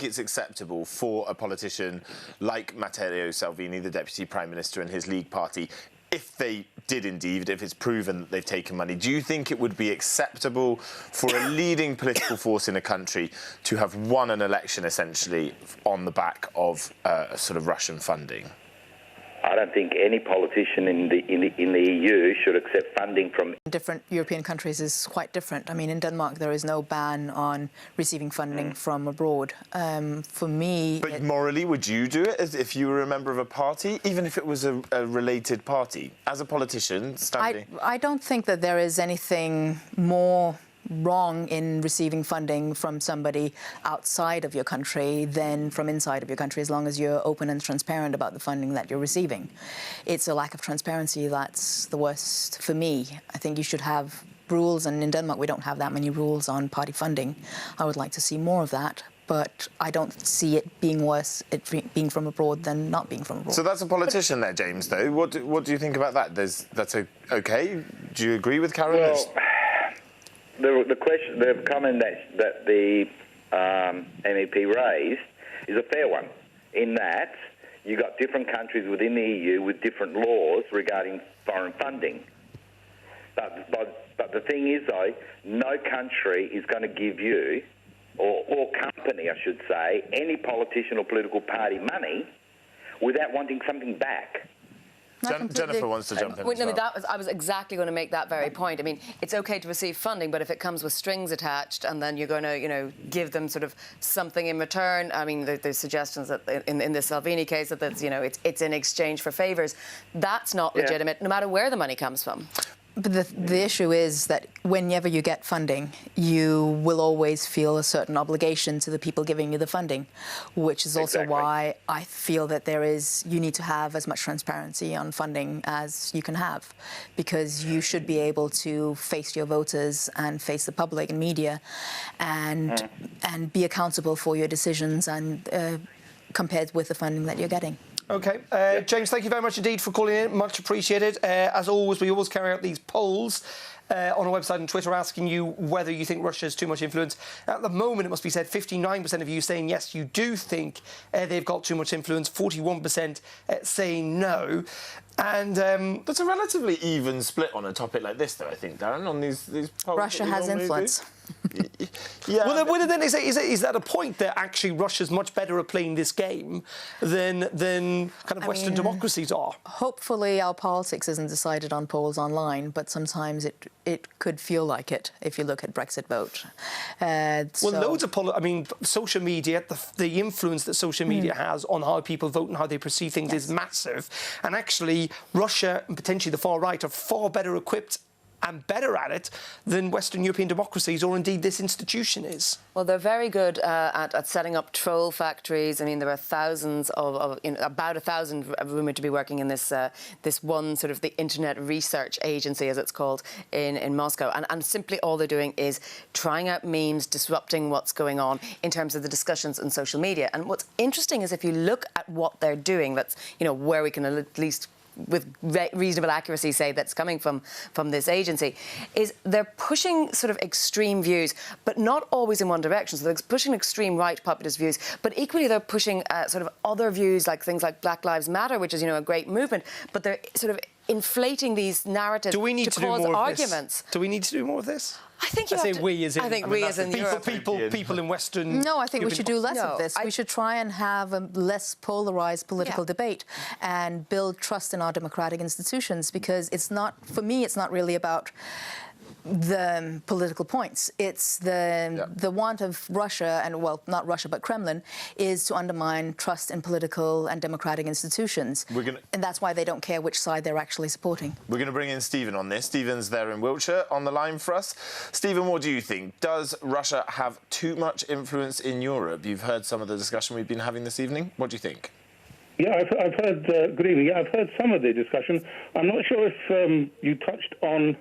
it's acceptable for a politician like Matteo Salvini, the Deputy Prime Minister, and his League Party, if they did indeed, if it's proven that they've taken money, do you think it would be acceptable for a leading political force in a country to have won an election essentially on the back of sort of Russian funding? I don't think any politician in the EU should accept funding from different European countries is quite different. I mean, in Denmark, there is no ban on receiving funding from abroad. For me... But morally, would you do it if you were a member of a party, even if it was a related party? As a politician, standing... I don't think that there is anything more wrong in receiving funding from somebody outside of your country than from inside of your country, as long as you're open and transparent about the funding that you're receiving. It's a lack of transparency that's the worst for me. I think you should have rules, and in Denmark we don't have that many rules on party funding. I would like to see more of that, but I don't see it being worse, it being from abroad, than not being from abroad. So that's a politician there, James, though. What do you think about that? That's okay? Do you agree with Karen? Well, the comment that the MEP raised is a fair one, in that you've got different countries within the EU with different laws regarding foreign funding. But the thing is, though, no country is going to give you, or company, I should say, any politician or political party money without wanting something back. Jennifer wants to jump in as well. I was exactly going to make that very point. I mean, it's OK to receive funding, but if it comes with strings attached and then you're going to, you know, give them sort of something in return, I mean, there's suggestions that in the Salvini case that that's, you know, it's in exchange for favours. That's not legitimate, no matter where the money comes from. But the issue is that whenever you get funding, you will always feel a certain obligation to the people giving you the funding, which is also why I feel that you need to have as much transparency on funding as you can have, because you should be able to face your voters and face the public and media and be accountable for your decisions and compared with the funding that you're getting. OK. James, thank you very much indeed for calling in. Much appreciated. As always, we always carry out these polls on our website and Twitter asking you whether you think Russia has too much influence. At the moment, it must be said, 59% of you saying yes, you do think they've got too much influence, 41% saying no. And that's a relatively even split on a topic like this, though, I think, Darren, on these polls. Russia has influence. Yeah. Well, then is that a point that actually Russia's much better at playing this game than kind of Western democracies are? Hopefully our politics isn't decided on polls online, but sometimes it could feel like it if you look at Brexit vote. Loads of social media, the influence that social media has on how people vote and how they perceive things is massive. And actually, Russia and potentially the far right are far better equipped and better at it than Western European democracies, or indeed this institution is. Well, they're very good at setting up troll factories. I mean, there are thousands about 1,000 rumoured to be working in this one sort of the Internet Research Agency, as it's called, in Moscow. And simply all they're doing is trying out memes, disrupting what's going on in terms of the discussions on social media. And what's interesting is if you look at what they're doing, that's, you know, where we can at least with reasonable accuracy say that's coming from this agency, is they're pushing sort of extreme views, but not always in one direction. So they're pushing extreme right populist views, but equally they're pushing sort of other views, like things like Black Lives Matter, which is, you know, a great movement, but they're sort of inflating these narratives to cause arguments. Do we need to do more of this? I think I think we as in Europe. People in Western. No, I think we should do less of this. We should try and have a less polarised political debate and build trust in our democratic institutions, because it's not, for me, it's not really about the political points. It's the want of Russia, and well, not Russia, but Kremlin, is to undermine trust in political and democratic institutions. And that's why they don't care which side they're actually supporting. We're going to bring in Stephen on this. Stephen's there in Wiltshire on the line for us. Stephen, what do you think? Does Russia have too much influence in Europe? You've heard some of the discussion we've been having this evening. What do you think? Yeah, I've heard, good evening. Yeah, I've heard some of the discussion. I'm not sure if you touched on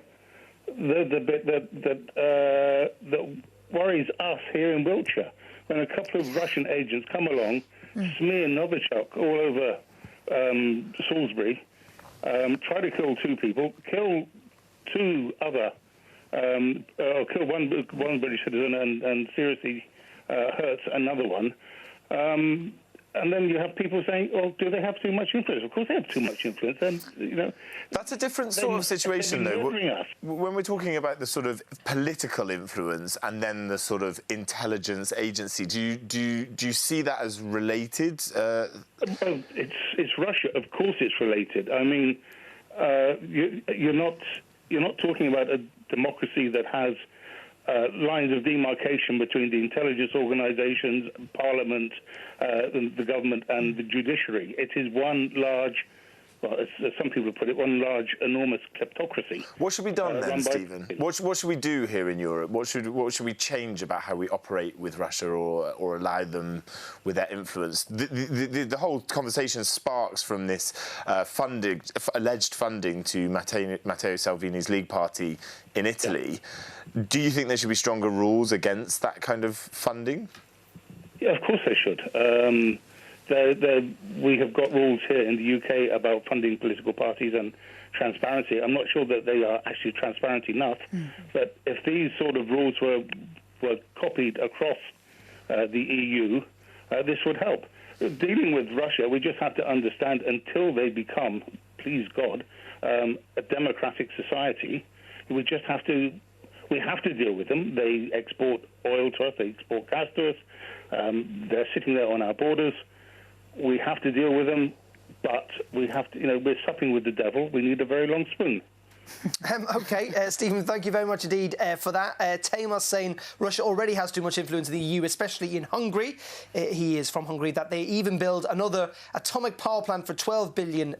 the bit that worries us here in Wiltshire, when a couple of Russian agents come along, smear Novichok all over Salisbury, try to kill 2 people, kill 2 other, or kill one British citizen and seriously hurts another one. And then you have people saying, "Oh, do they have too much influence?" Of course, they have too much influence, and you know. That's a different sort of situation, though. When we're talking about the sort of political influence and then the sort of intelligence agency, do you see that as related? Well, it's Russia. Of course, it's related. I mean, you're not talking about a democracy that has lines of demarcation between the intelligence organisations, Parliament, the government and the judiciary. It is one large, well, as some people put it, one large, enormous kleptocracy. What should be done then, Stephen? What should we do here in Europe? What should we change about how we operate with Russia or allow them with their influence? The whole conversation sparks from this alleged funding to Matteo Salvini's League Party in Italy. Yeah. Do you think there should be stronger rules against that kind of funding? Yeah, of course they should. We have got rules here in the UK about funding political parties and transparency. I'm not sure that they are actually transparent enough, but if these sort of rules were copied across the EU, this would help. Dealing with Russia, we just have to understand, until they become, please God, a democratic society, we have to deal with them. They export oil to us, they export gas to us, they're sitting there on our borders. We have to deal with them, but we have to, we're supping with the devil. We need a very long spoon. OK, Stephen, thank you very much indeed for that. Tamas saying Russia already has too much influence in the EU, especially in Hungary. He is from Hungary. That they even build another atomic power plant for 12 billion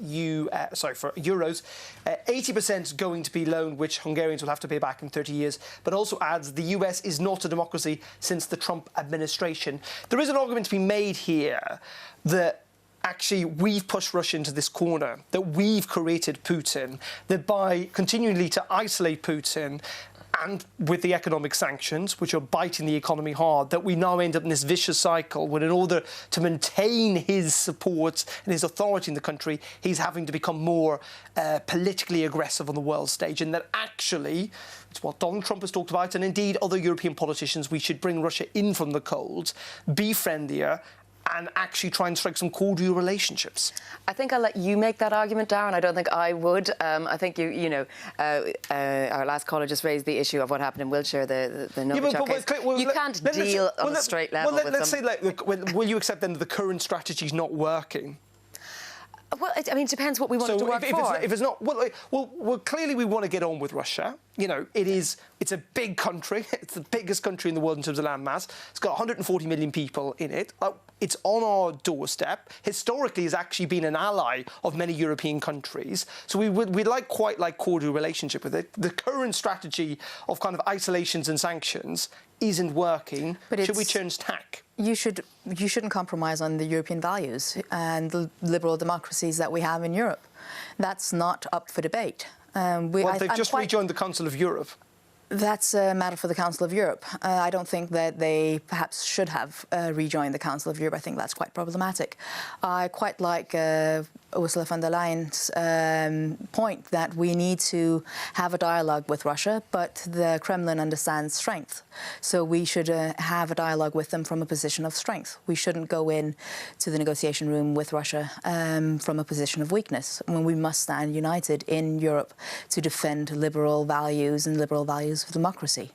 euros. 80% going to be loaned, which Hungarians will have to pay back in 30 years. But also adds the US is not a democracy since the Trump administration. There is an argument to be made here that actually we've pushed Russia into this corner, that we've created Putin, that by continually to isolate Putin and with the economic sanctions, which are biting the economy hard, that we now end up in this vicious cycle when in order to maintain his support and his authority in the country, he's having to become more politically aggressive on the world stage, and that actually, it's what Donald Trump has talked about, and indeed other European politicians, we should bring Russia in from the cold, be friendlier, and actually try and strike some cordial relationships. I think I'll let you make that argument, Darren. I don't think I would. I think our last caller just raised the issue of what happened in Wiltshire, the Novichok case. You can't deal on a straight level with them. Let's say, will you accept then that the current strategy is not working? Well, I mean, it depends what we want it to work for. If it's not, well, clearly we want to get on with Russia. It's a big country. It's the biggest country in the world in terms of land mass. It's got 140 million people in it. It's on our doorstep. Historically, has actually been an ally of many European countries. So we'd quite like cordial relationship with it. The current strategy of kind of isolations and sanctions isn't working. But should we change tack? You shouldn't compromise on the European values and the liberal democracies that we have in Europe. That's not up for debate. They've just rejoined the Council of Europe. That's a matter for the Council of Europe. I don't think that they perhaps should have rejoined the Council of Europe. I think that's quite problematic. I quite like Ursula von der Leyen's point that we need to have a dialogue with Russia, but the Kremlin understands strength. So we should have a dialogue with them from a position of strength. We shouldn't go in to the negotiation room with Russia from a position of weakness, when we must stand united in Europe to defend liberal values and liberal values of democracy.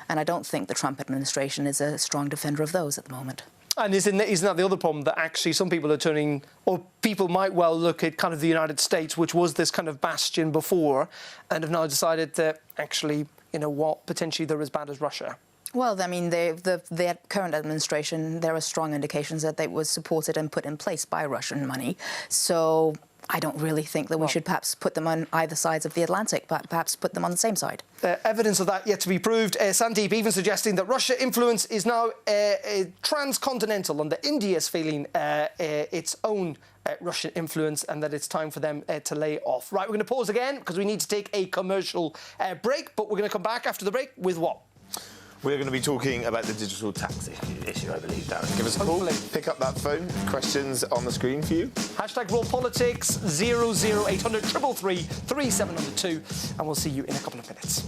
And I don't think the Trump administration is a strong defender of those at the moment. And isn't that the other problem, that actually some people are turning, or people might well look at kind of the United States, which was this kind of bastion before, and have now decided that actually, you know what, potentially they're as bad as Russia? Well, I mean, the current administration, there are strong indications that they was supported and put in place by Russian money. So I don't really think that we should perhaps put them on either sides of the Atlantic, but perhaps put them on the same side. Evidence of that yet to be proved. Sandeep even suggesting that Russia influence is now transcontinental and that India is feeling its own Russian influence and that it's time for them to lay off. Right, we're going to pause again because we need to take a commercial break, but we're going to come back after the break with what? We're going to be talking about the digital tax issue, I believe, Darren. Give us a call, pick up that phone. Questions on the screen for you. Hashtag Raw Politics 00800 333 3702, and we'll see you in a couple of minutes.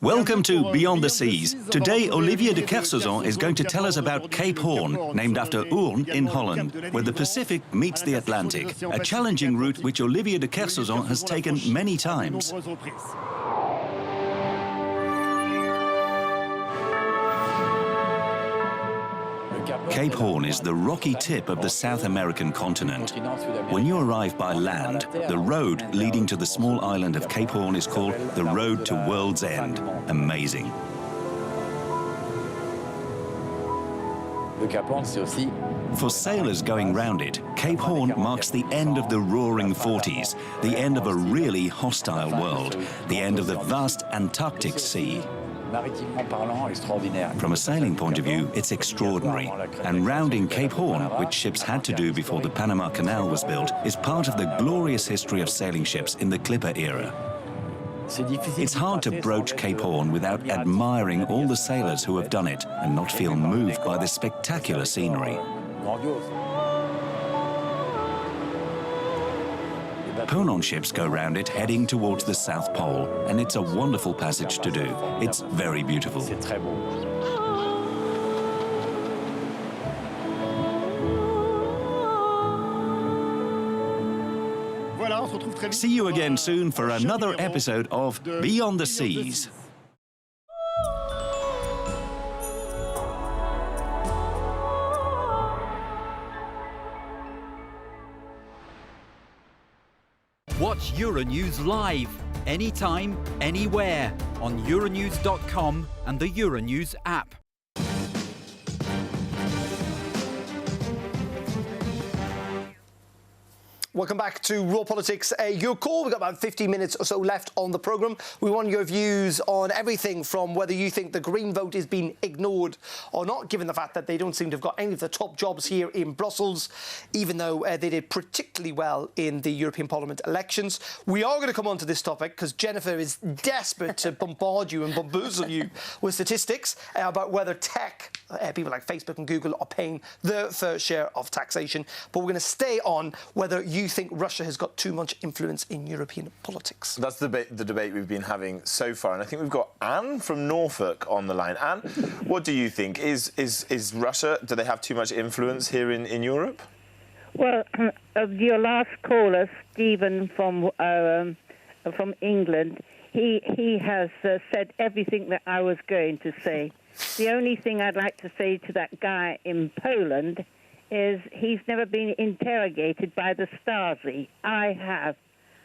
Welcome to Beyond the Seas. Today, Olivier de Kersauzon is going to tell us about Cape Horn, named after Hoorn in Holland, where the Pacific meets the Atlantic, a challenging route which Olivier de Kersauzon has taken many times. Cape Horn is the rocky tip of the South American continent. When you arrive by land, the road leading to the small island of Cape Horn is called the Road to World's End. Amazing. For sailors going round it, Cape Horn marks the end of the roaring 40s, the end of a really hostile world, the end of the vast Antarctic Sea. From a sailing point of view, it's extraordinary. And rounding Cape Horn, which ships had to do before the Panama Canal was built, is part of the glorious history of sailing ships in the Clipper era. It's hard to broach Cape Horn without admiring all the sailors who have done it and not feel moved by the spectacular scenery. Ponant ships go round it heading towards the South Pole, and it's a wonderful passage to do. It's very beautiful. See you again soon for another episode of Beyond the Seas. Watch Euronews live, anytime, anywhere, on Euronews.com and the Euronews app. Welcome back to Raw Politics. Your call. We've got about 15 minutes or so left on the programme. We want your views on everything from whether you think the Green vote is being ignored or not, given the fact that they don't seem to have got any of the top jobs here in Brussels, even though they did particularly well in the European Parliament elections. We are going to come on to this topic because Jennifer is desperate to bombard you and bamboozle you with statistics about whether tech, people like Facebook and Google, are paying their fair share of taxation. But we're going to stay on whether you think Russia has got too much influence in European politics. That's the debate we've been having so far, and I think we've got Anne from Norfolk on the line. Anne, what do you think? Is Russia, do they have too much influence here in Europe? Well, your last caller, Stephen from England, he has said everything that I was going to say. The only thing I'd like to say to that guy in Poland is he's never been interrogated by the Stasi. I have,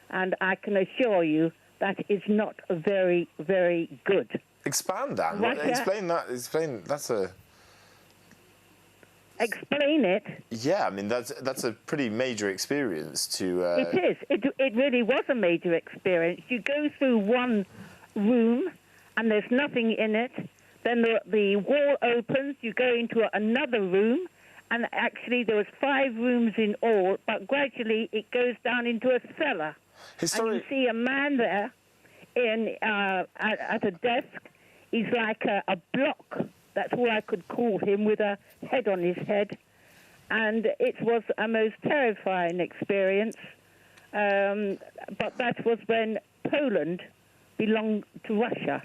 and I can assure you that is not very, very good. Expand that. Explain that. Explain it. Yeah, I mean that's a pretty major experience to. It is. It really was a major experience. You go through one room, and there's nothing in it. Then the wall opens. You go into another room. And actually, there was 5 rooms in all, but gradually it goes down into a cellar. And you see a man there at a desk. He's like a block. That's all I could call him, with a head on his head. And it was a most terrifying experience. But that was when Poland belonged to Russia.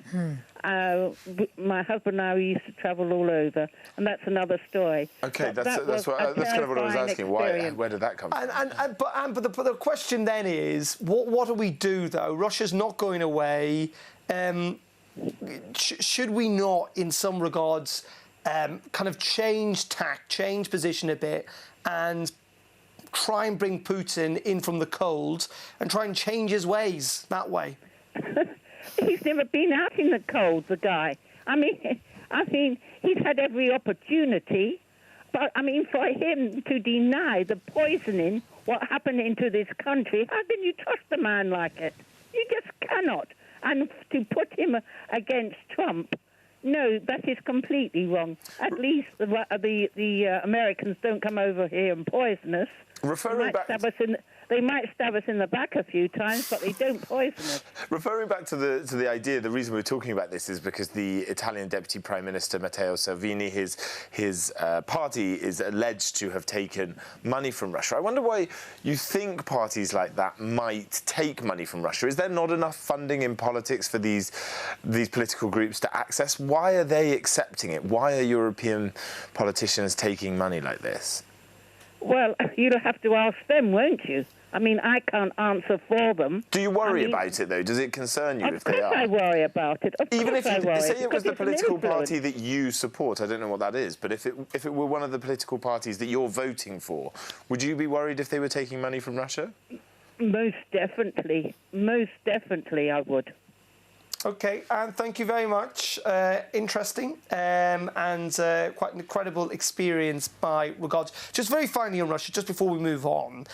My husband and I used to travel all over, and that's another story. Okay, that's kind of what I was asking. Where did that come from? But the question then is, what do we do, though? Russia's not going away. Should we not, in some regards, kind of change tack, change position a bit, and try and bring Putin in from the cold and try and change his ways that way? He's never been out in the cold, the guy. I mean, he's had every opportunity, but I mean, for him to deny the poisoning, what happened into this country, how can you trust a man like it? You just cannot. And to put him against Trump, no, that is completely wrong. At least the Americans don't come over here and poison us. They might stab us in the back a few times, but they don't poison us. Referring back to the idea, the reason we're talking about this is because the Italian Deputy Prime Minister Matteo Salvini, his party is alleged to have taken money from Russia. I wonder why you think parties like that might take money from Russia. Is there not enough funding in politics for these political groups to access? Why are they accepting it? Why are European politicians taking money like this? Well, you'll have to ask them, won't you? I mean, I can't answer for them. Do you worry about it, though? Does it concern you if they are? Of course I worry about it. Even if say it was the political party that you support, I don't know what that is, but if it were one of the political parties that you're voting for, would you be worried if they were taking money from Russia? Most definitely. Most definitely I would. OK, and thank you very much. Interesting and quite an incredible experience by regards. Just very finally on Russia, just before we move on.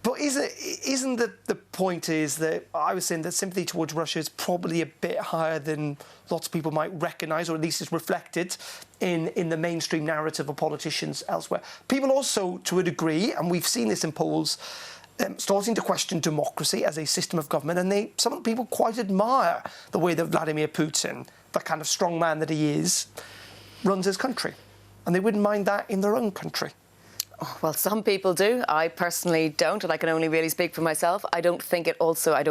But isn't the point is that I was saying that sympathy towards Russia is probably a bit higher than lots of people might recognise, or at least is reflected in the mainstream narrative of politicians elsewhere. People also, to a degree, and we've seen this in polls, starting to question democracy as a system of government, and some people quite admire the way that Vladimir Putin, the kind of strong man that he is, runs his country. And they wouldn't mind that in their own country. Well, some people do. I personally don't, and I can only really speak for myself. I don't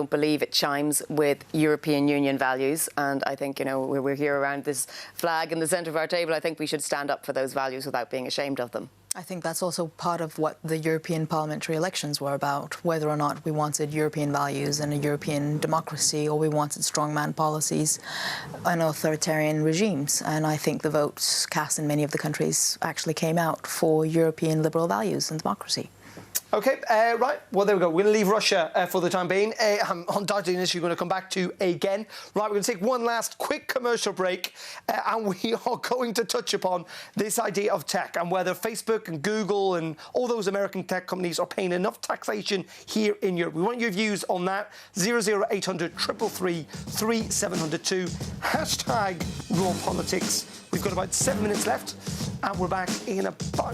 believe it chimes with European Union values. And I think, we're here around this flag in the centre of our table. I think we should stand up for those values without being ashamed of them. I think that's also part of what the European parliamentary elections were about, whether or not we wanted European values and a European democracy, or we wanted strongman policies and authoritarian regimes. And I think the votes cast in many of the countries actually came out for European liberal values and democracy. OK, right. Well, there we go. We're going to leave Russia for the time being. Undoubtedly, an issue we're going to come back to again. Right, we're going to take one last quick commercial break, and we are going to touch upon this idea of tech and whether Facebook and Google and all those American tech companies are paying enough taxation here in Europe. We want your views on that. 00800 333 3702. #RawPolitics. We've got about 7 minutes left, and we're back in about